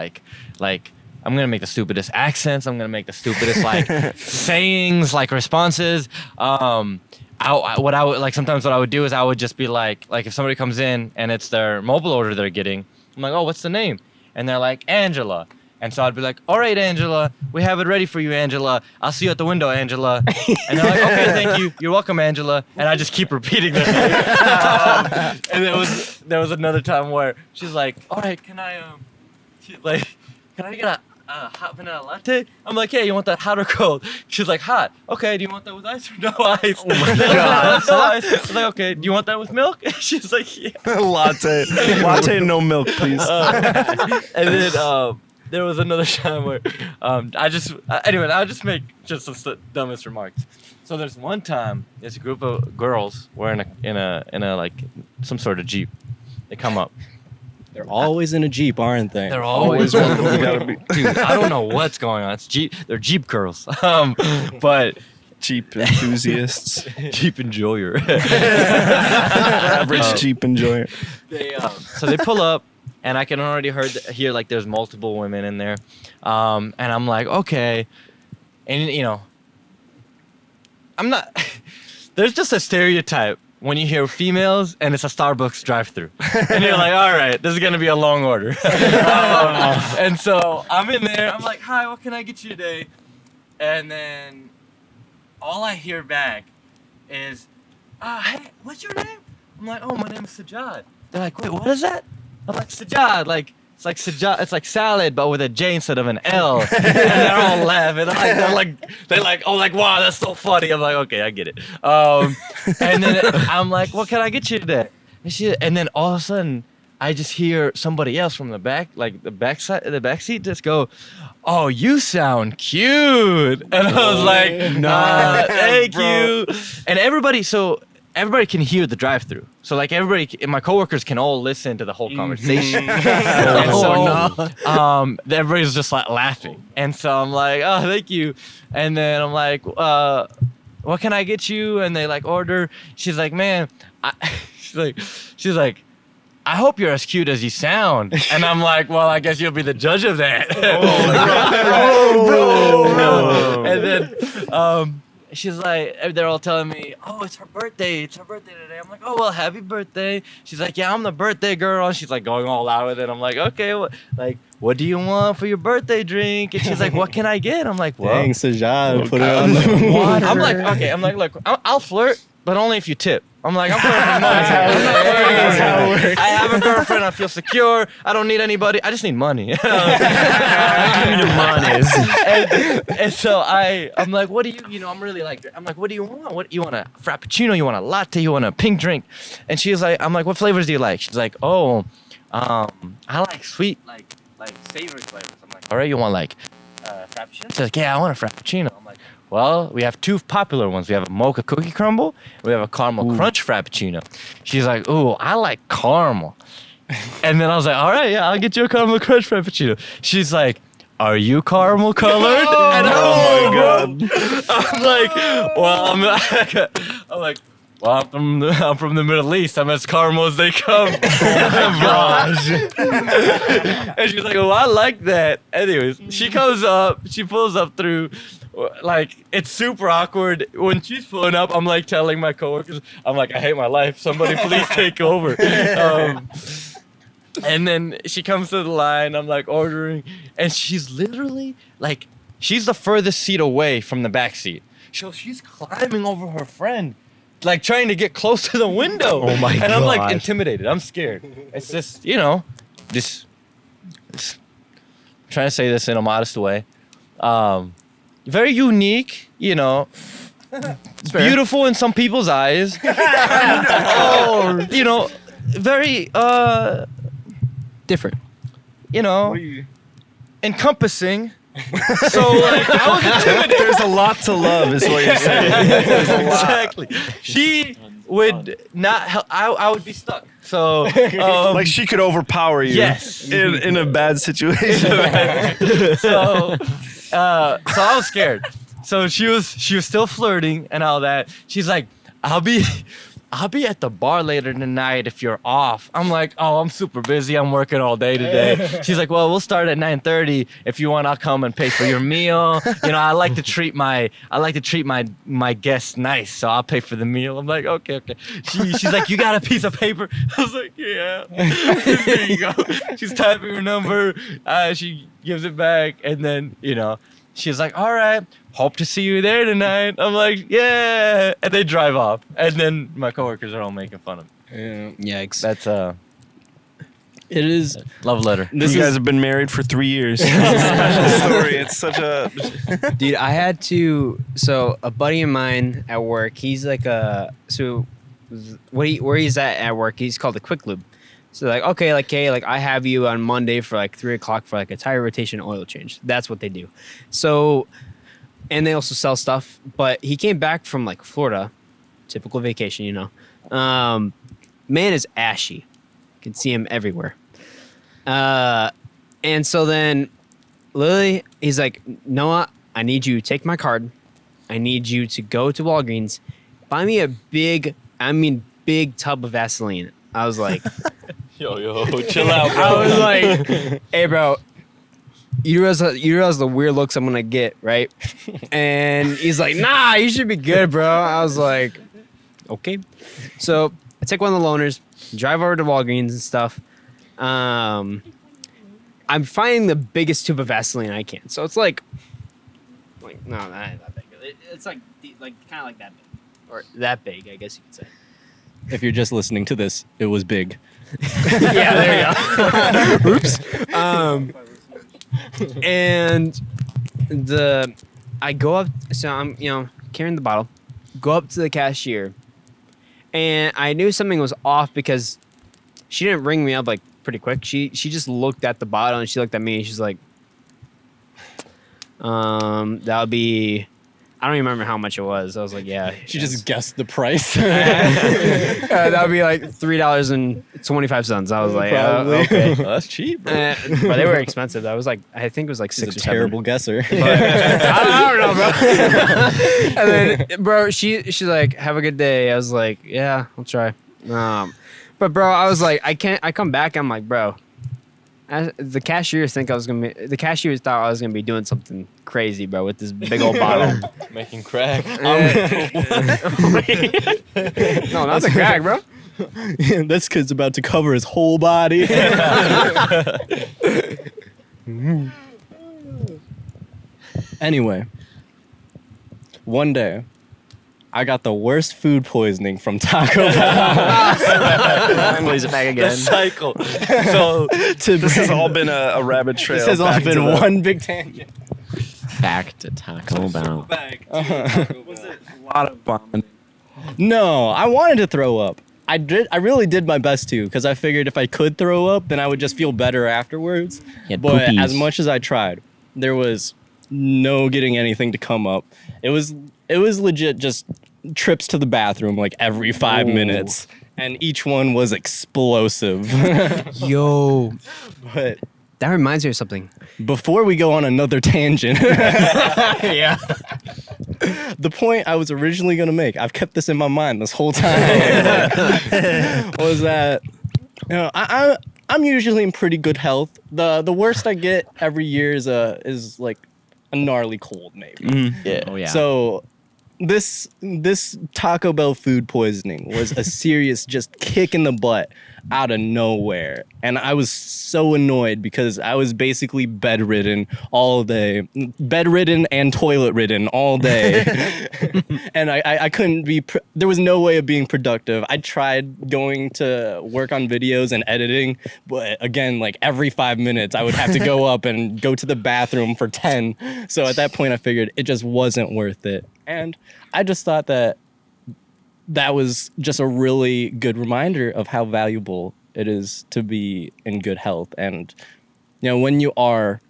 I'm gonna make the stupidest accents. I'm gonna make the stupidest sayings, responses. Sometimes what I would do is I would just be like if somebody comes in and it's their mobile order they're getting, I'm like, "Oh, what's the name?" And they're like, "Angela." And so I'd be like, "All right, Angela, we have it ready for you, Angela. I'll see you at the window, Angela." And they're like, "Okay, thank you. You're welcome, Angela." And I just keep repeating their name. And there was another time where she's like, "All right, can I get a hot vanilla latte?" I'm like, "Yeah, you want that hot or cold?" She's like, "Hot." "Okay, do you want that with ice or no ice?" Oh my God. No ice. I was like, "Okay, do you want that with milk?" She's like, "Yeah." Latte, no milk, please. And then there was another time where I'll just make just the dumbest remarks. So there's one time, there's a group of girls were in a some sort of Jeep. They come up. They're always in a Jeep, aren't they? They're always welcome. Dude, I don't know what's going on. It's Jeep. They're Jeep girls. But Jeep enthusiasts. Jeep enjoyer. Average Jeep enjoyer. So they pull up, and I can already hear there's multiple women in there, and I'm like, okay, and I'm not. There's just a stereotype when you hear females and it's a Starbucks drive-thru, and you're like, all right, this is gonna be a long order. And so I'm in there. I'm like, hi, what can I get you today? And then all I hear back is, hey, what's your name? I'm like, oh, my name is Sajad. They're like, wait, what is that? I'm like, Sajad, like. It's like Sajad, it's like salad, but with a J instead of an L. And they're all laughing. They're like, oh, like, wow, that's so funny. I'm like, okay, I get it. And then I'm like, what can I get you today? And then all of a sudden, I just hear somebody else from the back, like the back seat, just go, oh, you sound cute. And I was like, nah, thank you. And everybody can hear the drive-thru. So like my coworkers can all listen to the whole conversation. And so everybody's just like laughing. And so I'm like, oh, thank you. And then I'm like, what can I get you? And they like order. She's like, man, she's like, I hope you're as cute as you sound. And I'm like, well, I guess you'll be the judge of that. And then she's like, they're all telling me, oh, it's her birthday today. I'm like, oh, well, happy birthday. She's like, yeah, I'm the birthday girl. And she's like going all out with it. I'm like, okay, what do you want for your birthday drink? And she's like, what can I get? I'm like, well, Dang, Sajad, put it on the water. I'm like, okay, look, I'll flirt, but only if you tip. I'm like, I'm flirting for money. I have a girlfriend. I feel secure. I don't need anybody. I just need money. And so I'm like, what do you, I'm really like, I'm like, what do you want? What you want, a frappuccino? You want a latte? You want a pink drink? And she's like, I'm like, what flavors do you like? She's like, oh, I like sweet, like savory flavors. I'm like, all right, you want like frappuccino? She's like, yeah, I want a frappuccino. I'm like, well, we have two popular ones. We have a mocha cookie crumble. And we have a caramel crunch frappuccino. She's like, ooh, I like caramel. And then I was like, all right, yeah, I'll get you a caramel crunch frappuccino. She's like, are you caramel colored? And Oh my God. I'm like, well, I'm like, well, I'm from the Middle East. I'm as caramel as they come. Gosh. And she's like, oh, I like that. Anyways, she comes up. She pulls up through. Like, it's super awkward. When she's pulling up, I'm like telling my coworkers, I'm like, I hate my life. Somebody please take over. And then she comes to the line. I'm like ordering. And she's literally like, she's the furthest seat away from the back seat. So she's climbing over her friend, like trying to get close to the window. Oh my And I'm like gosh. intimidated. I'm scared. It's just, just trying to say this in a modest way. Very unique, beautiful in some people's eyes. Very Different. encompassing. So like I was intimidated. There's a lot to love, is what you're saying. Exactly. She would not help. I would be stuck. So Like she could overpower you. Yes. In a bad situation. so I was scared. So she was still flirting and all that. She's like, I'll be at the bar later tonight if you're off. I'm like, oh, I'm super busy. I'm working all day today. She's like, well, we'll start at 9:30. If you want, I'll come and pay for your meal. I like to treat my guests nice, so I'll pay for the meal. I'm like, okay. She's like, you got a piece of paper? I was like, yeah. There you go. She's typing her number. She gives it back, and then she's like, all right, hope to see you there tonight. I'm like, yeah. And they drive off. And then my coworkers are all making fun of me. Yeah. Yikes. That's It is. love letter. You guys have been married for 3 years. It's a special story. It's such a... Dude, I had to. So a buddy of mine at work, he's like where he's at work, he's called a quick lube. So like, okay, like, hey, like I have you on Monday for like 3:00 for like a tire rotation oil change. That's what they do. So, and they also sell stuff. But he came back from like Florida, typical vacation, man is ashy. You can see him everywhere. And so then literally he's like, Noah, I need you to take my card. I need you to go to Walgreens, buy me a big tub of Vaseline. I was like, Yo, chill out, bro. I was like, hey, bro, you realize the weird looks I'm gonna get, right? And he's like, nah, you should be good, bro. I was like, okay. So I take one of the loaners, drive over to Walgreens and stuff. I'm finding the biggest tube of Vaseline I can. So it's like no, not that big. It's like kind of like that big, or that big, I guess you could say. If you're just listening to this, it was big. Yeah, there you go. Oops. And I go up, so I'm carrying the bottle, go up to the cashier, and I knew something was off because she didn't ring me up like pretty quick. She just looked at the bottle and she looked at me and she's like, that would be, I don't even remember how much it was. I was like, yeah. She just guessed the price. that would be like $3.25. I was like, okay. Well, that's cheap, bro. But they were expensive. That was like, I think it was like She's $6 a or $7. terrible guesser. I don't know, bro. And then, bro, she's like, have a good day. I was like, yeah, I'll try. But bro, I was like, I come back. I'm like, bro, the cashiers thought I was gonna be doing something crazy, bro, with this big old bottle. Making crack. No, not the crack, bro. This kid's about to cover his whole body. Anyway, one day, I got the worst food poisoning from Taco Bell. Plays it back again. Cycle. So This has all been a rabbit trail. This has all back to been the- one big tangent. Back to Taco Bell. Was it a lot of vomiting? No, I wanted to throw up. I really did my best to, because I figured if I could throw up, then I would just feel better afterwards. You had But poopies. as much as I tried, there was no getting anything to come up. It was legit just trips to the bathroom like every 5 minutes, and each one was explosive. Yo, But that reminds me of something. before we go on another tangent, Yeah. the point I was originally going to make, I've kept this in my mind this whole time, was that I'm usually in pretty good health. The worst I get every year is like a gnarly cold, maybe. yeah. Oh yeah. So this Taco Bell food poisoning was a serious just kick in the butt out of nowhere. And I was so annoyed because I was basically bedridden all day. Bedridden and toilet ridden all day. And I couldn't be, there was no way of being productive. I tried going to work on videos and editing, but again, like every 5 minutes I would have to go up and go to the bathroom for 10. So at that point I figured it just wasn't worth it. And I just thought that was just a really good reminder of how valuable it is to be in good health. And, when you are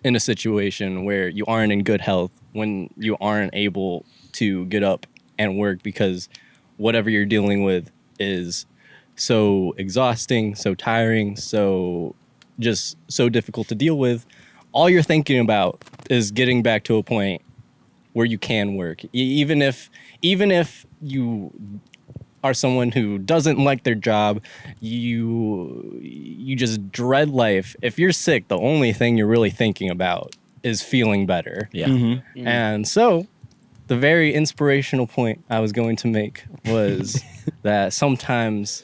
in a situation where you aren't in good health, when you aren't able to get up and work because whatever you're dealing with is so exhausting, so tiring, so difficult to deal with, all you're thinking about is getting back to a point where you can work. Even if you are someone who doesn't like their job, you just dread life. If you're sick, the only thing you're really thinking about is feeling better. yeah. Mm-hmm. And so the very inspirational point I was going to make was that sometimes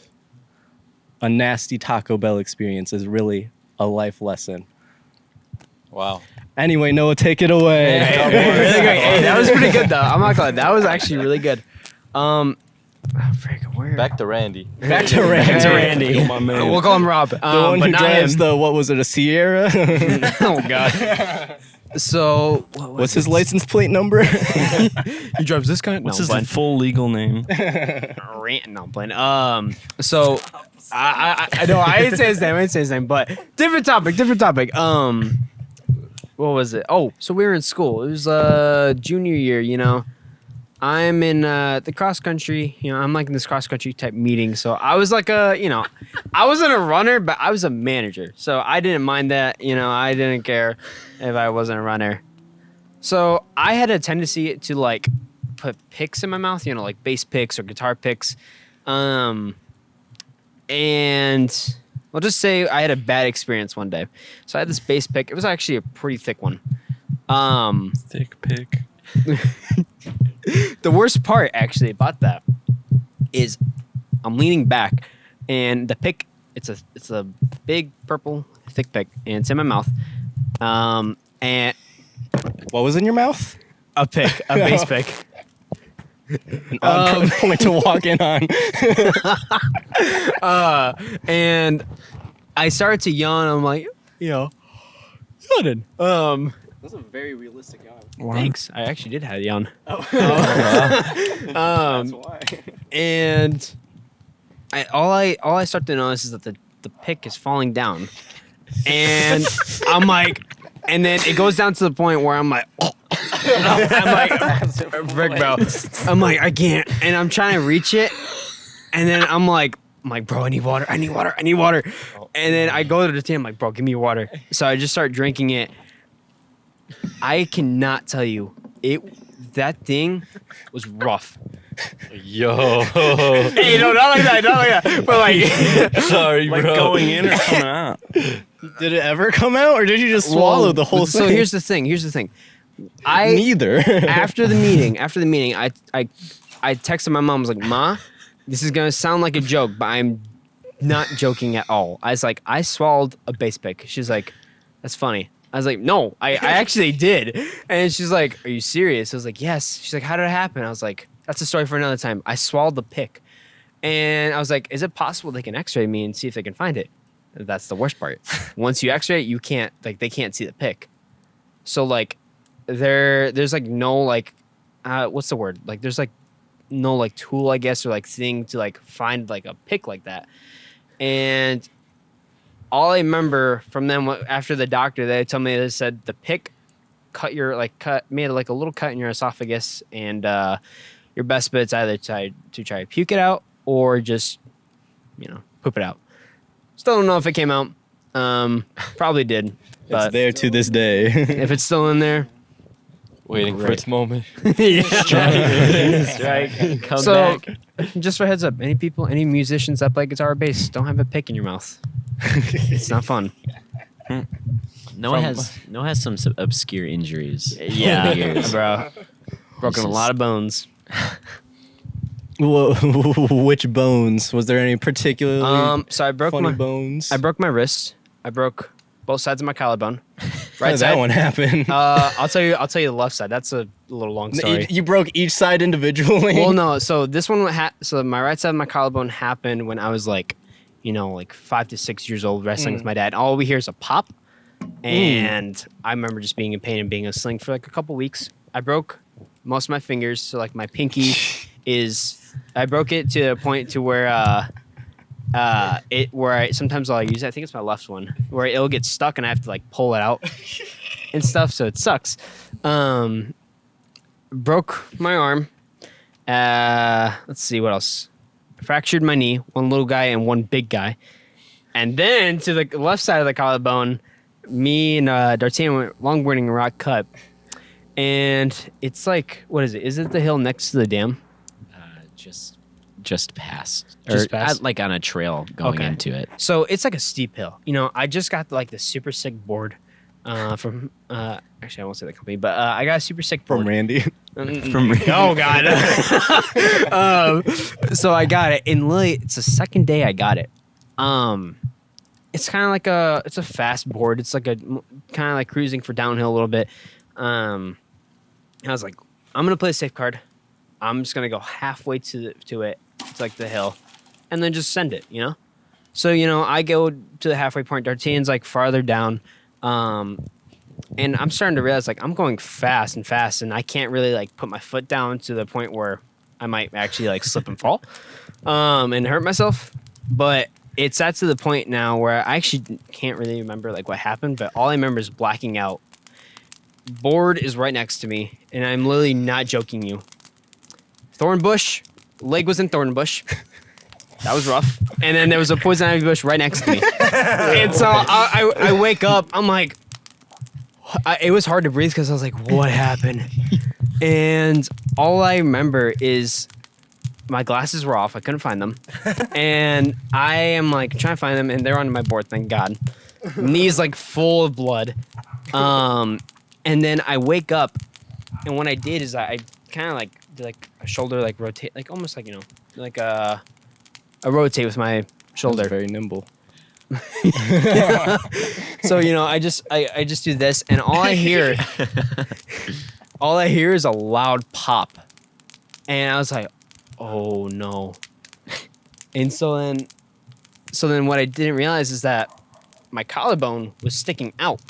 a nasty Taco Bell experience is really a life lesson. Wow. Anyway, Noah, take it away. Really great. Hey, that was pretty good though. I'm not gonna lie. That was actually really good. Where? Back to Randy. Back to Randy. Yo, my man. We'll call him Rob. The one but who not drives him. what was it, a Sierra? Oh God. So What's his license plate number? He drives this kind. What's his full legal name? No, I'm playing. So I know I didn't say his name. But different topic. What was it? Oh, so we were in school. It was junior year. I'm in the cross country. I'm like in this cross country type meeting. So I was like I wasn't a runner, but I was a manager. So I didn't mind that. I didn't care if I wasn't a runner. So I had a tendency to like put picks in my mouth, like bass picks or guitar picks. And I'll just say I had a bad experience one day. So I had this bass pick. It was actually a pretty thick one. Thick pick. The worst part actually about that is I'm leaning back, and the pick it's a big purple thick pick, and it's in my mouth. And What was in your mouth? a base pick. An odd point to walk in on. And I started to yawn. I'm like, yawning. That's a very realistic yawn. Thanks. I actually did have a yawn. That's why. And all I start to notice is that the pick is falling down, and I'm like, and then it goes down to the point where I'm like, I'm like, Rick, bro, I'm like, I can't, and I'm trying to reach it, and then I'm like, bro, I need water, and then I go to the team, I'm like, bro, give me your water. So I just start drinking it. I cannot tell you, that thing was rough. Yo. Hey, no, not like that. But like, Sorry, bro. Going in or coming out? Did it ever come out, or did you just swallow the whole thing? So here's the thing. Neither. after the meeting, I texted my mom. I was like, Ma, this is gonna sound like a joke, but I'm not joking at all. I was like, I swallowed a base pick. She's like, that's funny. I was like, no, I actually did. And she's like, are you serious? I was like, yes. She's like, how did it happen? I was like, that's a story for another time. I swallowed the pick. And I was like, is it possible they can x-ray me and see if they can find it? That's the worst part. Once you x-ray it, you can't, like, they can't see the pick. So, like, there's, like, no, like, what's the word? Like, there's, like, no, like, tool, I guess, or, like, thing to, like, find, like, a pick like that. And all I remember from them after the doctor, they told me, they said the pick made like a little cut in your esophagus, and your best bet's either to try to puke it out or just, poop it out. Still don't know if it came out. Probably did. But It's there to this day. if it's still in there, Waiting for its moment. strike. Come So, back. just for heads up, any musicians that play guitar or bass, don't have a pick in your mouth. It's not fun. Noah has some obscure injuries. over the Yeah, years. bro. Broken a lot of bones. Which bones? Was there any particularly So I broke funny bones? I broke my wrist. I broke both sides of my collarbone. How Right did side. that one happen? I'll tell you the left side. That's a little long story. You broke each side individually? Well, no. So this one so my right side of my collarbone happened when I was like 5 to 6 years old, wrestling with my dad. All we hear is a pop, and I remember just being in pain and being in a sling for like a couple weeks. I broke most of my fingers, so like my pinky I broke it to a point to where sometimes I'll use it. I think it's my left one, where it'll get stuck and I have to like pull it out and stuff. So it sucks. Broke my arm. Let's see what else. Fractured my knee, one little guy and one big guy. And then to the left side of the collarbone, me and D'Artagnan went longboarding a rock cut. And it's like, what is it? Is it the hill next to the dam? Just past. Just past? Like on a trail going into it. So it's like a steep hill. I just got like the super sick board from, actually I won't say the company, but I got a super sick board. From Randy. Oh God. So I got it, and literally, it's the second day I got it. It's kind of like it's a fast board. It's like a kind of like cruising for downhill a little bit. And I was like, I'm gonna play a safe card. I'm just gonna go halfway to it. It's like the hill, and then just send it. So I go to the halfway point. D'Artagnan's like farther down. And I'm starting to realize like I'm going fast, and I can't really like put my foot down to the point where I might actually like slip and fall and hurt myself. But it's to the point now where I actually can't really remember like what happened, but all I remember is blacking out. Board is right next to me, and I'm literally not joking you. Thorn bush, leg was in thorn bush. That was rough. And then there was a poison ivy bush right next to me. And so I wake up, I'm like, it was hard to breathe because I was like, what happened? And all I remember is my glasses were off. I couldn't find them. And I am like trying to find them, and they're on my board, thank God. Knees like full of blood. And then I wake up, and what I did is I kind of like like a shoulder like rotate, like almost like like a rotate with my shoulder. Very nimble. So I just do this, and all I hear is a loud pop, and I was like, oh no. And so then what I didn't realize is that my collarbone was sticking out.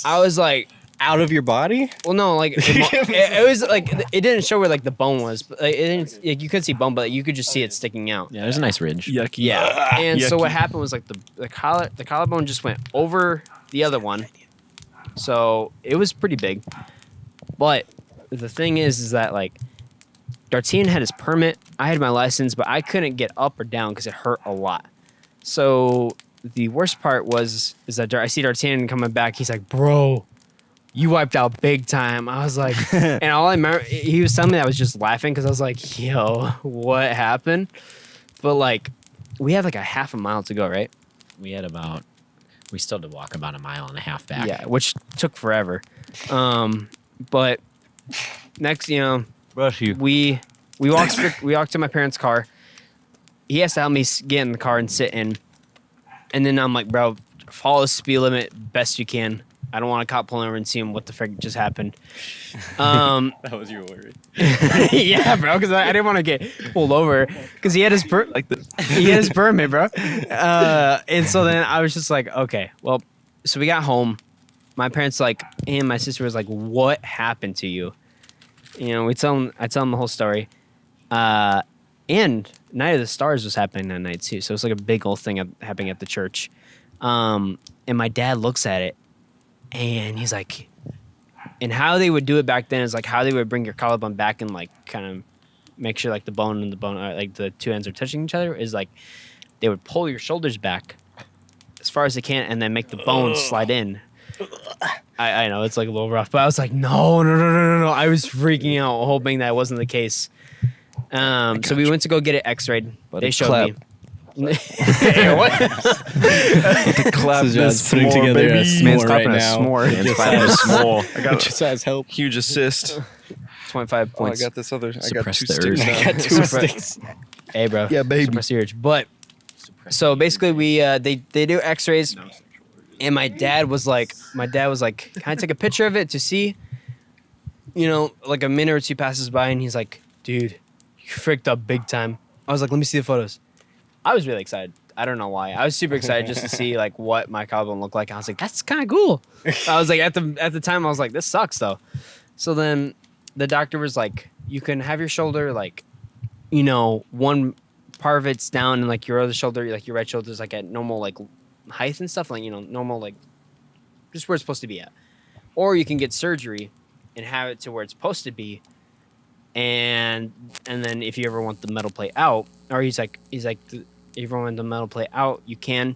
I was like, Out of your body? well, no, like it was like it didn't show where like the bone was, but like, it didn't. Like, you could see bone, but you could just see it sticking out. Yeah, there's a nice ridge. Yucky. Yeah. And so Yucky. what happened was like the collarbone just went over the other one, so it was pretty big. But the thing is that like D'Artagnan had his permit, I had my license, but I couldn't get up or down because it hurt a lot. So the worst part is that I see D'Artagnan coming back. He's like, bro, you wiped out big time. I was like, and all I remember, he was telling me that I was just laughing because I was like, yo, what happened? But like, we had like a half a mile to go, right? We still had to walk about a mile and a half back. Yeah, which took forever. But next, Rush you. we walked to my parents' car. He has to help me get in the car and sit in. And then I'm like, bro, follow the speed limit best you can. I don't want a cop pulling over and seeing what the frick just happened. That was your worry. Yeah, bro, because I didn't want to get pulled over because he had his he had his permit, bro. And so then I was just like, okay, well, so we got home. My parents and my sister was like, what happened to you? I tell them the whole story. And Night of the Stars was happening that night too, so it's like a big old thing happening at the church. And my dad looks at it, and he's like, and how they would do it back then is like how they would bring your collarbone back and like kind of make sure like the bone and the bone, like the two ends are touching each other, is like they would pull your shoulders back as far as they can and then make the bone slide in. I know it's like a little rough, but I was like, no. I was freaking out, hoping that wasn't the case. So we went to go get it x-rayed. But They it showed clapped. me. Hey, what? Clap Sajad's this putting s'more, together a baby. s'more Man's right clapping a now. s'more. Man's clapping a s'more. I got Josiah's help. huge assist. 25 Oh, I points. got this other. I got Suppress two the sticks urge. now. I got two sticks. Hey, bro. Yeah, baby. Suppress the urge. But so basically, they do X-rays, and my dad was like, can I take a picture of it to see? Like a minute or two passes by, and he's like, dude, you fricked up big time. I was like, let me see the photos. I was really excited. I don't know why. I was super excited just to see like what my collarbone looked like. I was like, that's kind of cool. I was like, at the time, I was like, this sucks though. So then the doctor was like, you can have your shoulder like, one part of it's down and like your other shoulder, like your right shoulder is like at normal like height and stuff, like normal like just where it's supposed to be at. Or you can get surgery and have it to where it's supposed to be. And then if you ever want the metal plate out, or he's like, if you ever want the metal plate out, you can.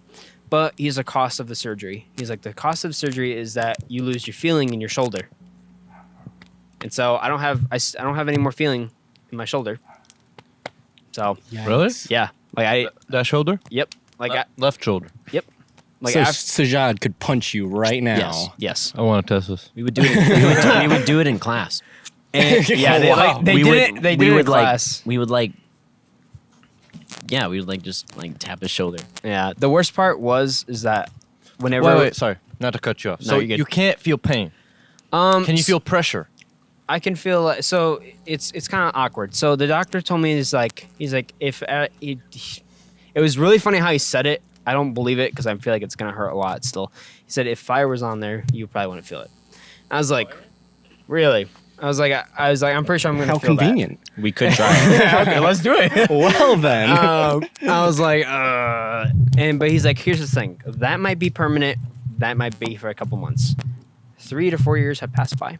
But he's the cost of the surgery. He's like, the cost of surgery is that you lose your feeling in your shoulder. And so I don't have any more feeling in my shoulder. So Really? yeah, like That shoulder? yep, like Left shoulder. like So after, Sajad could punch you right now. yes. I want to test this. We would do it. We would do it in class. And, yeah, they, Wow. like, they we did would, it. They we did it would in class. we would like just like tap his shoulder. Yeah, the worst part is that whenever Wait, sorry. Not to cut you off. No, So you're good. you can't feel pain. Can you feel pressure? I can feel like, so it's kind of awkward. So the doctor told me he's like if it was really funny how he said it. I don't believe it because I feel like it's gonna hurt a lot still. He said if fire was on there, you probably wouldn't feel it. I was like, really? I was like, I'm pretty sure I'm gonna How feel convenient. We could try it. Okay, let's do it. Well then. I was like, but he's like, here's the thing. That might be permanent. That might be for a couple months. 3 to 4 years have passed by.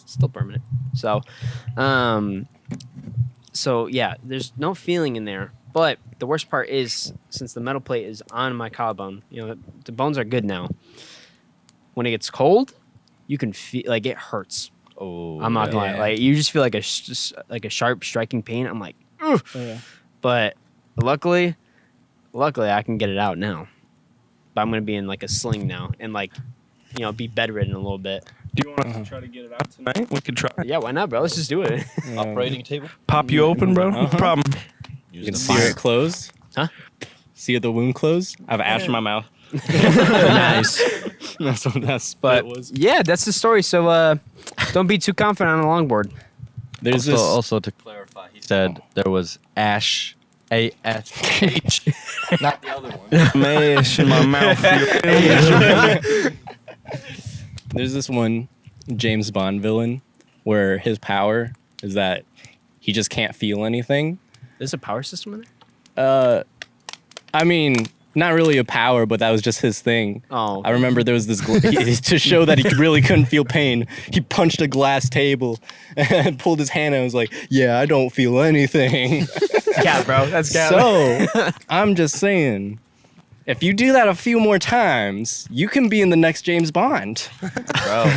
Still permanent. So, yeah, there's no feeling in there. But the worst part is, since the metal plate is on my collarbone, the bones are good now. When it gets cold, you can feel like it hurts. Oh, I'm not gonna lie. yeah. Like you just feel like a sharp striking pain. I'm like, ugh. Yeah. But luckily I can get it out now. But I'm gonna be in like a sling now and like, be bedridden a little bit. Do you want us to try to get it out tonight? We could try. Yeah, why not, bro? Let's just do it. Operating table. Pop you open, bro. No problem. You can see it close. Huh? See the wound close? I have ash in my mouth. Nice. That's what that spit But was. yeah, that's the story. So don't be too confident on a longboard. There's this. Also to clarify, he said there was ash, ASH, not the other one. Mash in my mouth. There's this one James Bond villain where his power is that he just can't feel anything. There's a power system in there? I mean, not really a power, but that was just his thing. Oh. I remember there was this to show that he really couldn't feel pain. He punched a glass table and pulled his hand and was like, "Yeah, I don't feel anything." Cat, bro. That's cat. So I'm just saying, if you do that a few more times, you can be in the next James Bond. Bro,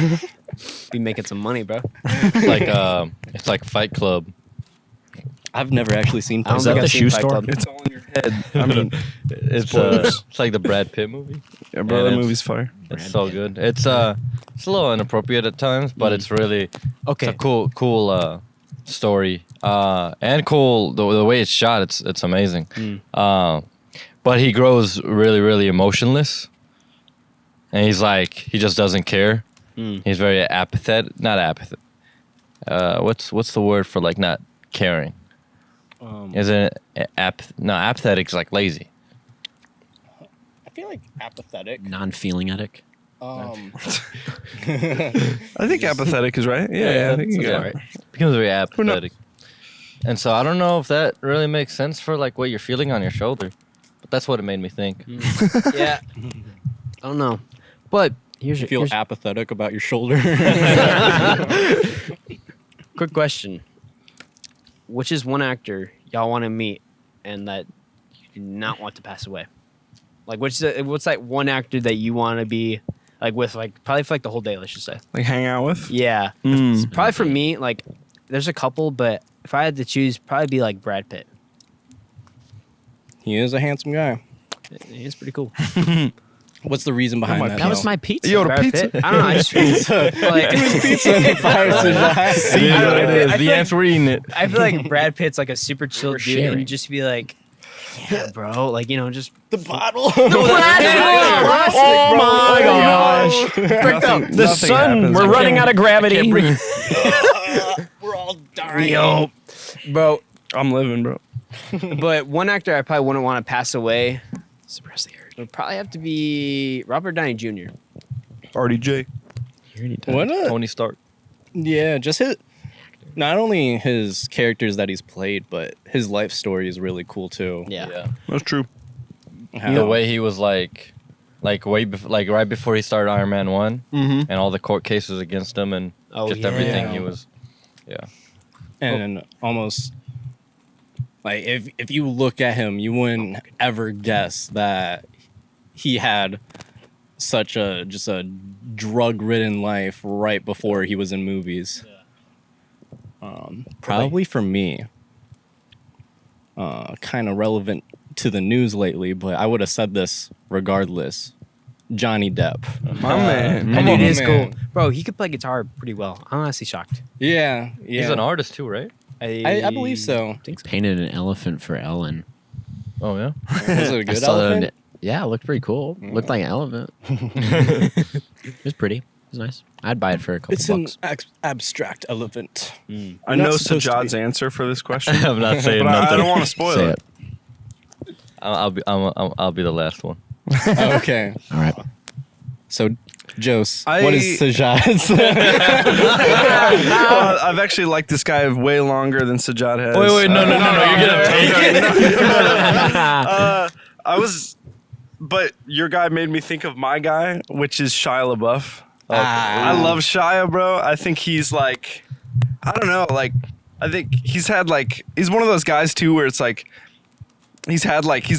Be making some money, bro. it's like Fight Club. I've never actually seen. I don't Is that think the I've seen shoe Fight store? Club. It's all in your head. I mean, It's like the Brad Pitt movie. yeah, bro, And that it's- movie's fire. It's so good. It's a little inappropriate at times, but it's really Okay. it's a cool story. And cool the way it's shot. It's amazing. But he grows really emotionless, and he's like he just doesn't care. He's very apathetic. Not apathetic. What's the word for like not caring? Isn't it apathetic is like lazy. I feel like apathetic. Non-feeling addict. I think apathetic is right. Yeah, I think you got it. Becomes very apathetic. And so I don't know if that really makes sense for like what you're feeling on your shoulder, but that's what it made me think. Yeah. I don't know. But here's You feel here's apathetic about your shoulder. quick question. Which is one actor y'all want to meet and that you do not want to pass away? Like, what's like one actor that you want to be like with, like probably for like the whole day, let's just say. Like hang out with. Yeah. Mm. Probably for me, like, there's a couple, but if I had to choose, probably be like Brad Pitt. He is a handsome guy. He's pretty cool. What's the reason behind that? That was though? my pizza. Yo, the Brad pizza. Pitt? I don't know. I just like, It is what it is. I The feel ants were eating it. I feel like Brad Pitt's like a super chill dude, sharing. and just be like, yeah, bro, like, you know, just the bottle. Oh my gosh. The sun. We're running out of gravity. We're all dying. bro. I'm living, bro. But one actor I probably wouldn't want to pass away. Suppress the urge. Would probably have to be Robert Downey Jr. RDJ. What a, Tony Stark. yeah, just his. Not only his characters that he's played, but his life story is really cool too. Yeah. That's true. How- The way he was like way right before he started Iron Man 1 and all the court cases against him and Oh, just yeah. everything he was. Yeah. and almost like if you look at him, you wouldn't ever guess that he had such a drug-ridden life right before he was in movies. Probably for me, kind of relevant to the news lately, but I would have said this regardless. Johnny Depp. My man. That dude is man. cool. Bro, he could play guitar pretty well. I'm honestly shocked. Yeah, yeah. He's an artist too, right? I believe so. think so. Painted an elephant for Ellen. Oh yeah. Was it a I good saw that on elephant? it. Yeah, it looked pretty cool. Looked like an elephant. It was pretty. It was nice. I'd buy it for a couple It's an bucks. abstract elephant. I know Not supposed to Sajad's be. answer for this question. I'm not saying But I nothing. don't want to spoil Say it. it. I'll be the last one. Okay. All right. So, Jos, I- what is Sajad's? I've actually liked this guy way longer than Sajad has. No, you're gonna take it. But your guy made me think of my guy, which is Shia LaBeouf. Ah. I love Shia, bro. I think he's like, I don't know, like, I think he's had like, he's one of those guys too where it's like, he's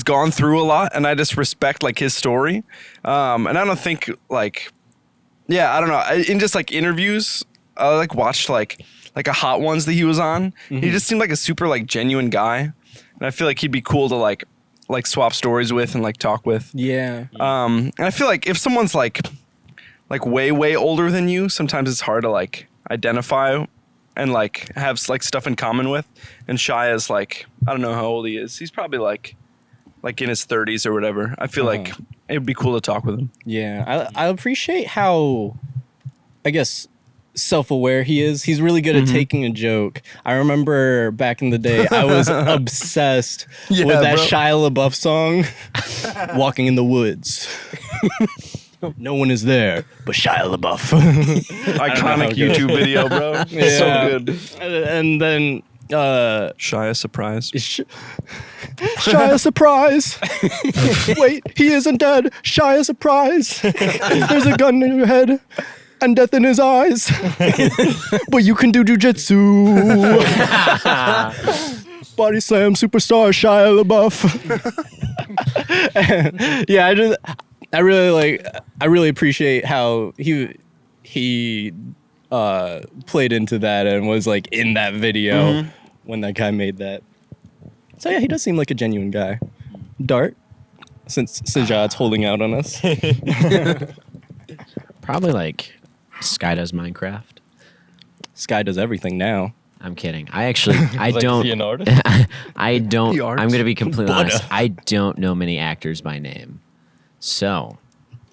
gone through a lot, and I just respect like his story. And I don't think like, yeah, I don't know. In just like interviews, I like watched like a Hot Ones that he was on. He just seemed like a super like genuine guy, and I feel like he'd be cool to like swap stories with and like talk with. Yeah. And I feel like if someone's like like way older than you, sometimes it's hard to like identify and like have like stuff in common with. And Shia's like, I don't know how old he is. He's probably like in his 30s or whatever. I feel like it'd be cool to talk with him. Yeah, I appreciate how, I guess, self-aware he is. He's really good at taking a joke. I remember back in the day, I was obsessed with that bro. Shia LaBeouf song, "Walking in the Woods." No one is there but Shia LaBeouf. Iconic YouTube video, bro. Yeah. So good. And then Shia surprise. Shia surprise. Wait, he isn't dead. Shia surprise. There's a gun in your head and death in his eyes. But you can do jujitsu. Body slam superstar Shia LaBeouf. Yeah, I really appreciate how he played into that and was like in that video when that guy made that. So yeah, he does seem like a genuine guy. Dart, since Sajad's holding out on us. Probably like Sky does Minecraft. Sky does everything now. I'm kidding. I Like, don't. is he an artist? I don't. The arts. I'm gonna be completely honest. I don't know many actors by name, so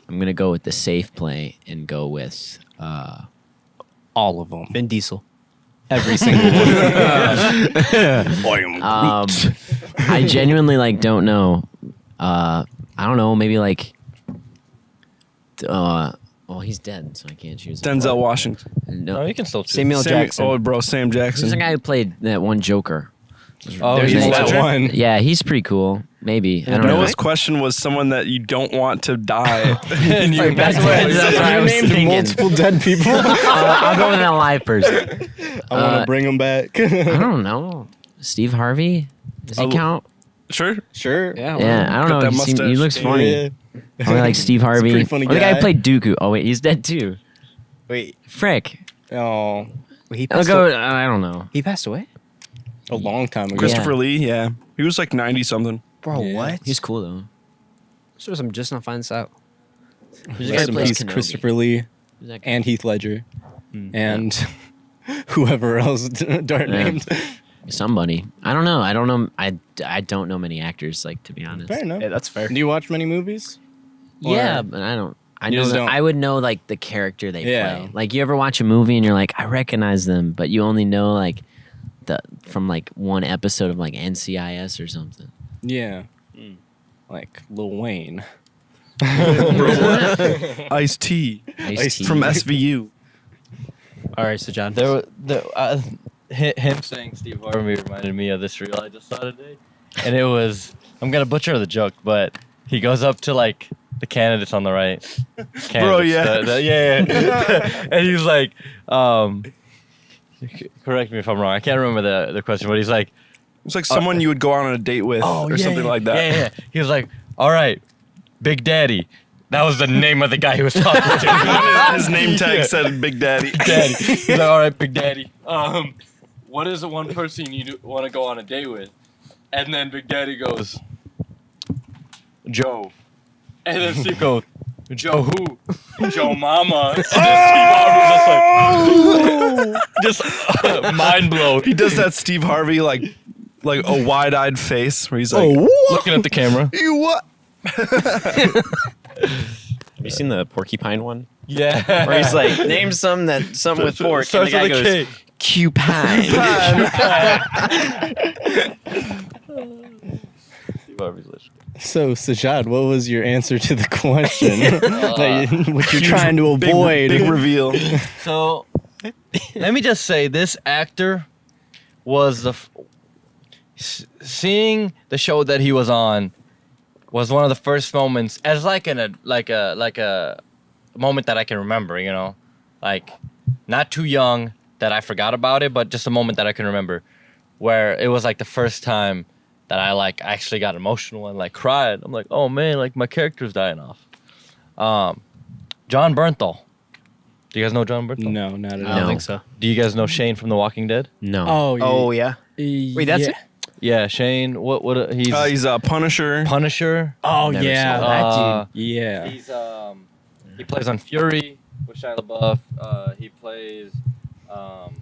I'm gonna go with the safe play and go with All of them. Vin Diesel. Every single one. I am Groot. I genuinely like don't know. I don't know. Maybe like. Well, he's dead, so I can't choose. Denzel Washington. No, you can still choose. Samuel Jackson. Oh, bro, Sam Who's the Jackson. guy who played that one Joker? Oh, There's he's that Ledger? one. Yeah, he's pretty cool. Maybe. I don't know. Noah's question was someone that you don't want to die. And you That's what I You was named thinking. multiple dead people. I'll go with an alive person. I want to bring them back. I don't know. Steve Harvey? Does he Oh, count? Sure. Sure. Yeah. Yeah, I don't got know. that He mustache. looks funny. Yeah. Probably like Steve Harvey. pretty funny Or the guy guy. who played Dooku. Oh wait, he's dead too. Wait, Frick. Oh, he I'll passed, go. I don't know. he passed away? a long time ago. Christopher Lee, yeah. He was like 90 something. Bro, Yeah. what? He's cool though. So I'm just not finding this out. Who's the guy Rest who in plays peace, Kenobi? Christopher Lee Who's that guy? and Heath Ledger and whoever else Dart Yeah. named. Somebody. I don't know. I don't know. I don't know many actors. Like to be honest. Fair enough. Yeah, that's fair. Do you watch many movies? Yeah, Or- but I don't. I You know just that don't- I would know like the character they Yeah. play. Like you ever watch a movie and you're like, I recognize them, but you only know like from like one episode of like NCIS or something. Yeah. Like Lil Wayne. Ice-T Ice-T. from SVU. All right, so John. Him saying Steve Harvey reminded me of this reel I just saw today, and it was, I'm gonna butcher the joke, but he goes up to like the candidates on the right. Candidates, yeah. yeah. And he's like, correct me if I'm wrong. I can't remember the question, but he's like, It's like someone you would go out on a date with or something like that. Yeah. He was like, all right, Big Daddy. That was the name of the guy he was talking to. His name tag said Big Daddy. Daddy. He's like, all right, Big Daddy. What is the one person you want to go on a date with? And then Big Daddy goes, Joe. And then Steve goes, Joe who? Joe Mama. And then Steve Harvey's just like, mind blown. He does that Steve Harvey like a wide-eyed face where he's like, Looking at the camera. "You what?" Have you seen the porcupine one? Yeah. Where he's like, name some with pork, and the Starts guy with a goes, K. Cupine. Steve Harvey's listening. So, Sajad, what was your answer to the question? What you're trying to avoid? Big reveal. So, let me just say, this actor was seeing the show that he was on was one of the first moments as like a moment that I can remember. You know, like not too young that I forgot about it, but just a moment that I can remember, where it was like the first time that I like actually got emotional and like cried. I'm like, oh man, like my character's dying off. John Bernthal. Do you guys know John Bernthal? No, not at I all. don't No. think so. Do you guys know Shane from The Walking Dead? No. Oh yeah. Wait, that's yeah. it? Yeah, Shane. What? He's a Punisher. Punisher. Oh, Never yeah. saw That that. dude. Yeah. He's he plays on Fury. with Shia LaBeouf. He plays on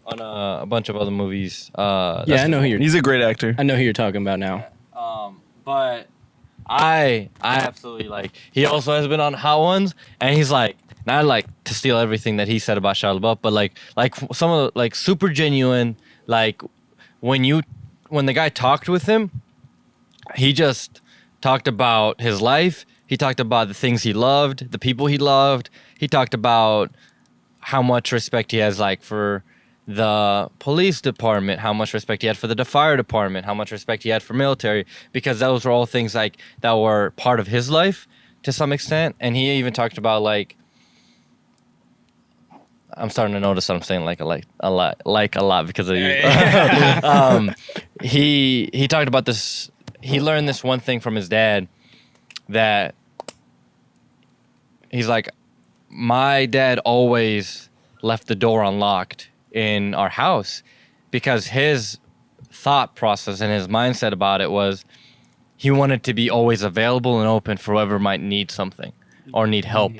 a bunch of other movies. Yeah, I know who you're. He's a great actor. I know who you're talking about now. But I absolutely like. He also has been on Hot Ones, and he's like, not like to steal everything that he said about Shia LaBeouf, but like some of the, like super genuine. Like when the guy talked with him, he just talked about his life. He talked about the things he loved, the people he loved. He talked about how much respect he has like for the police department, how much respect he had for the fire department, how much respect he had for military, because those were all things like that were part of his life to some extent. And he even talked about like, I'm starting to notice that I'm saying like a lot because of you. He talked about this. He learned this one thing from his dad that he's like, my dad always left the door unlocked in our house because his thought process and his mindset about it was he wanted to be always available and open for whoever might need something or need help.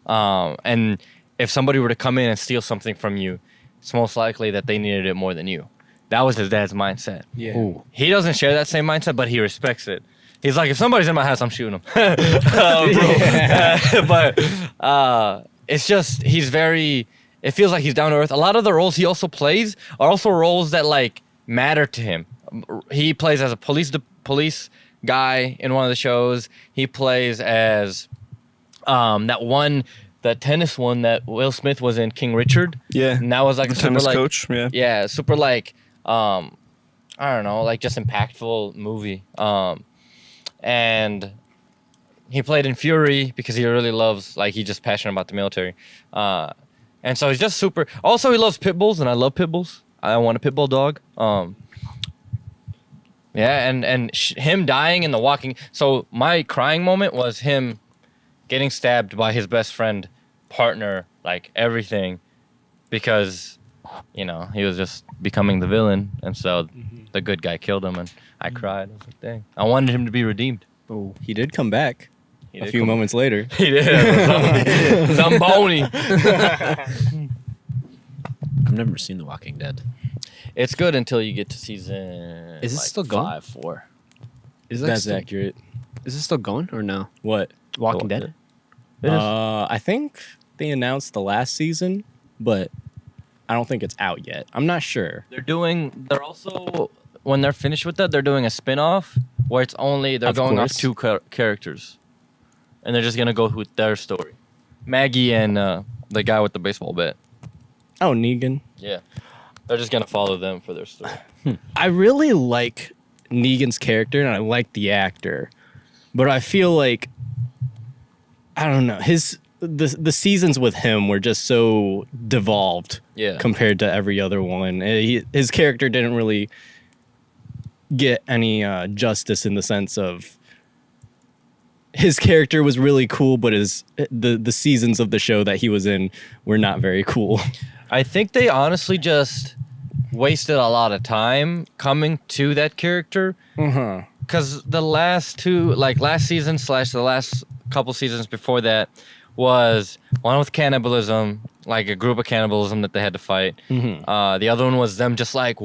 And if somebody were to come in and steal something from you, it's most likely that they needed it more than you. That was his dad's mindset. Yeah. Ooh. He doesn't share that same mindset, but he respects it. He's like, if somebody's in my house, I'm shooting them. But it's just, he's very, it feels like he's down to earth. A lot of the roles he also plays are also roles that like matter to him. He plays as a police guy in one of the shows. He plays as that tennis one that Will Smith was in, King Richard. Yeah. And that was like The a super tennis like, coach. Yeah. yeah, super like, I don't know, like just impactful movie. And he played in Fury because he really loves, like, he's just passionate about the military. And so he's just super. Also, he loves pit bulls, and I love pit bulls. I want a pit bull dog. Yeah, and him dying in The Walking. So my crying moment was him getting stabbed by his best friend, partner, like everything, because, you know, he was just becoming the villain, and so the good guy killed him, and I cried. I was like, dang. I wanted him to be redeemed. Oh, he did come back He a did few come- moments later. He did. Zamboni. I've never seen The Walking Dead. It's good until you get to season. Is it like still going? 5, 4. Is that That's still, accurate. Is it still going or no? What? Walking Dead? It is. I think they announced the last season, but I don't think it's out yet. I'm not sure. They're also, when they're finished with that, they're doing a spin-off where it's only, they're Of going course. off 2 characters. And they're just going to go with their story. Maggie and the guy with the baseball bat. Oh, Negan. Yeah. They're just going to follow them for their story. I really like Negan's character and I like the actor, but I feel like, I don't know, the seasons with him were just so devolved Yeah. compared to every other one. His character didn't really get any justice in the sense of his character was really cool, but the seasons of the show that he was in were not very cool. I think they honestly just wasted a lot of time coming to that character. Because the last two, like last season / the last couple seasons before that, was one with cannibalism, like a group of cannibalism that they had to fight. The other one was them just like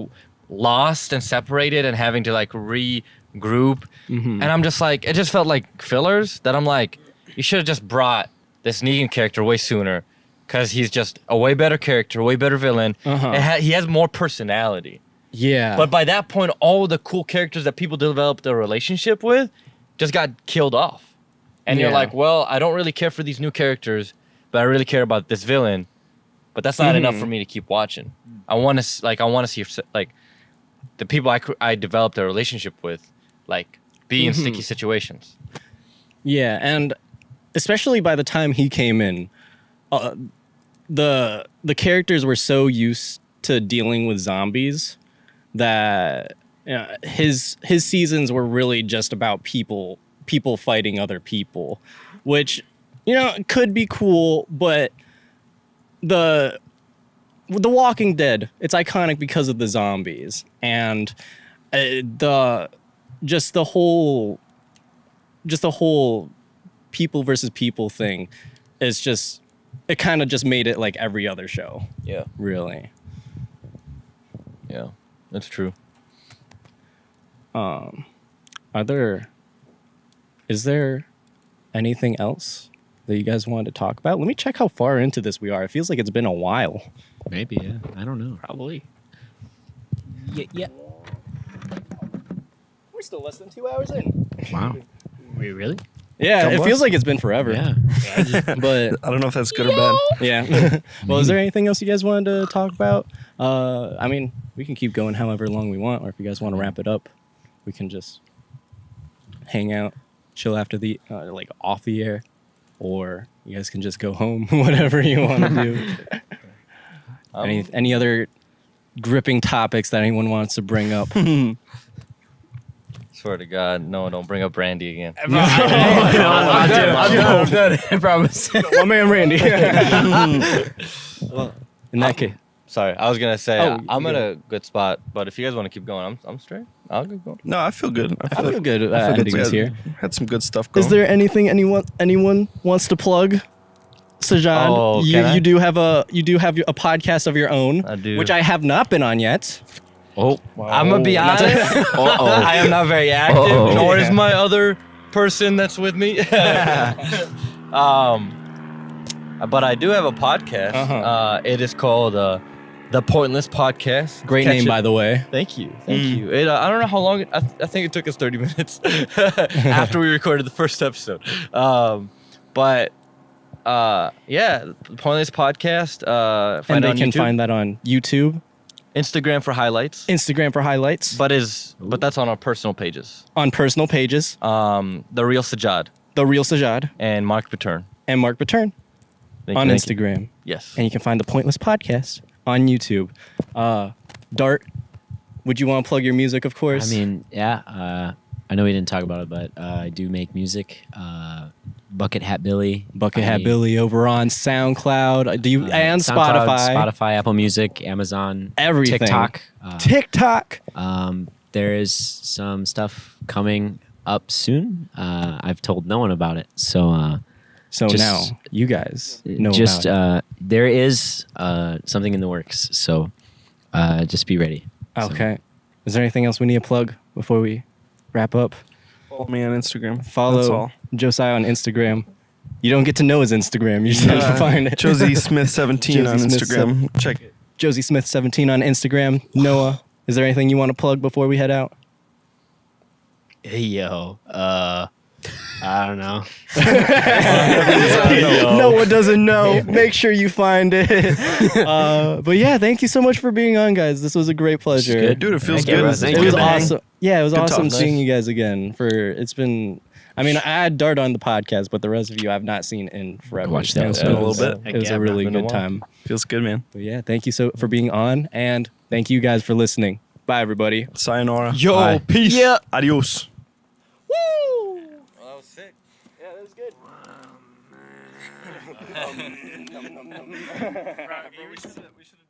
lost and separated and having to like regroup. And I'm just like, it just felt like fillers that I'm like, you should have just brought this Negan character way sooner. Because he's just a way better character, way better villain. He has more personality. Yeah. But by that point, all the cool characters that people developed a relationship with just got killed off. And you're Yeah. like, well, I don't really care for these new characters, but I really care about this villain. But that's not enough for me to keep watching. I want to see like the people I developed a relationship with, like be in sticky situations. Yeah, and especially by the time he came in, the characters were so used to dealing with zombies that his seasons were really just about people fighting other people, which could be cool, but the Walking Dead, it's iconic because of the zombies and the whole people versus people thing is just it kind of just made it like every other show. Yeah. Really. Yeah. That's true. Is there anything else that you guys wanted to talk about? Let me check how far into this we are. It feels like it's been a while. Maybe, yeah. I don't know. Probably. Yeah. We're still less than 2 hours in. Wow. Wait, really? Yeah, it Almost. feels like it's been forever. Yeah. But I don't know if that's good or bad. yeah. Well, is there anything else you guys wanted to talk about? I mean, we can keep going however long we want, or if you guys want to wrap it up, we can just hang out, chill after the like off the air, or you guys can just go home, whatever you want to do. Any other gripping topics that anyone wants to bring up? Swear to God, no, don't bring up Randy again. I'm done. I promise. My man Randy. Well, in that case, Sorry, I was gonna say Oh, I'm you at go. a good spot, but if you guys want to keep going, I'm straight. I'll keep going. No, I feel good. I feel good I feel ending good. this here. Had some good stuff going. Is there anything anyone wants to plug? Sajad, Oh, can I? you do have a podcast of your own, I do. which I have not been on yet. Oh, I'm gonna be honest. I am not very active, Uh-oh. nor is my other person that's with me. But I do have a podcast. Uh-huh. It is called The Pointless Podcast. Great Catch name, it- by the way. Thank you. I don't know how long. I think it took us 30 minutes after we recorded the first episode. Yeah, the Pointless Podcast. And they on can YouTube. find that on YouTube, Instagram for highlights. Instagram for highlights, But that's on our personal pages. on personal pages, The Real Sajad The Real Sajad and Mark Pattern. and Mark Pattern on Thank you. Instagram. Yes. And you can find the Pointless Podcast on YouTube. Dart, would you want to plug your music, of course? I mean, yeah. I know we didn't talk about it, but I do make music. Bucket Hat Billy. Bucket Hat Billy over on SoundCloud. Do you and SoundCloud, Spotify? Spotify, Apple Music, Amazon, Everything. TikTok. TikTok. There is some stuff coming up soon. I've told no one about it, so So just- now you guys know just about there is something in the works. So just be ready. it. Okay. Is there anything else we need to plug before we wrap up? Follow me on Instagram. That's Follow all. Josiah on Instagram. You don't get to know his Instagram. You just have to find it. Josie Smith 17 on Josie Smith Instagram. Check it. Josie Smith 17 on Instagram. Noah, is there anything you want to plug before we head out? Hey, yo. I don't know. Noah doesn't know. Make sure you find it. But yeah, thank you so much for being on, guys. This was a great pleasure. good. Dude, it feels Thank you, good. bro. Thank It you. was Good hang. awesome. Yeah, it was Good awesome talk. seeing Nice. you guys again. It's been. I mean, I had Dart on the podcast, but the rest of you I've not seen in forever. Watch that. So It's been a it was- little bit. It was Heck a yeah, really been a good while. time. Feels good, man. But yeah, thank you so for being on, and thank you guys for listening. Bye, everybody. Sayonara. Yo, Bye. peace. Yeah. Adios. Woo! That was sick. Yeah, that was good. We should have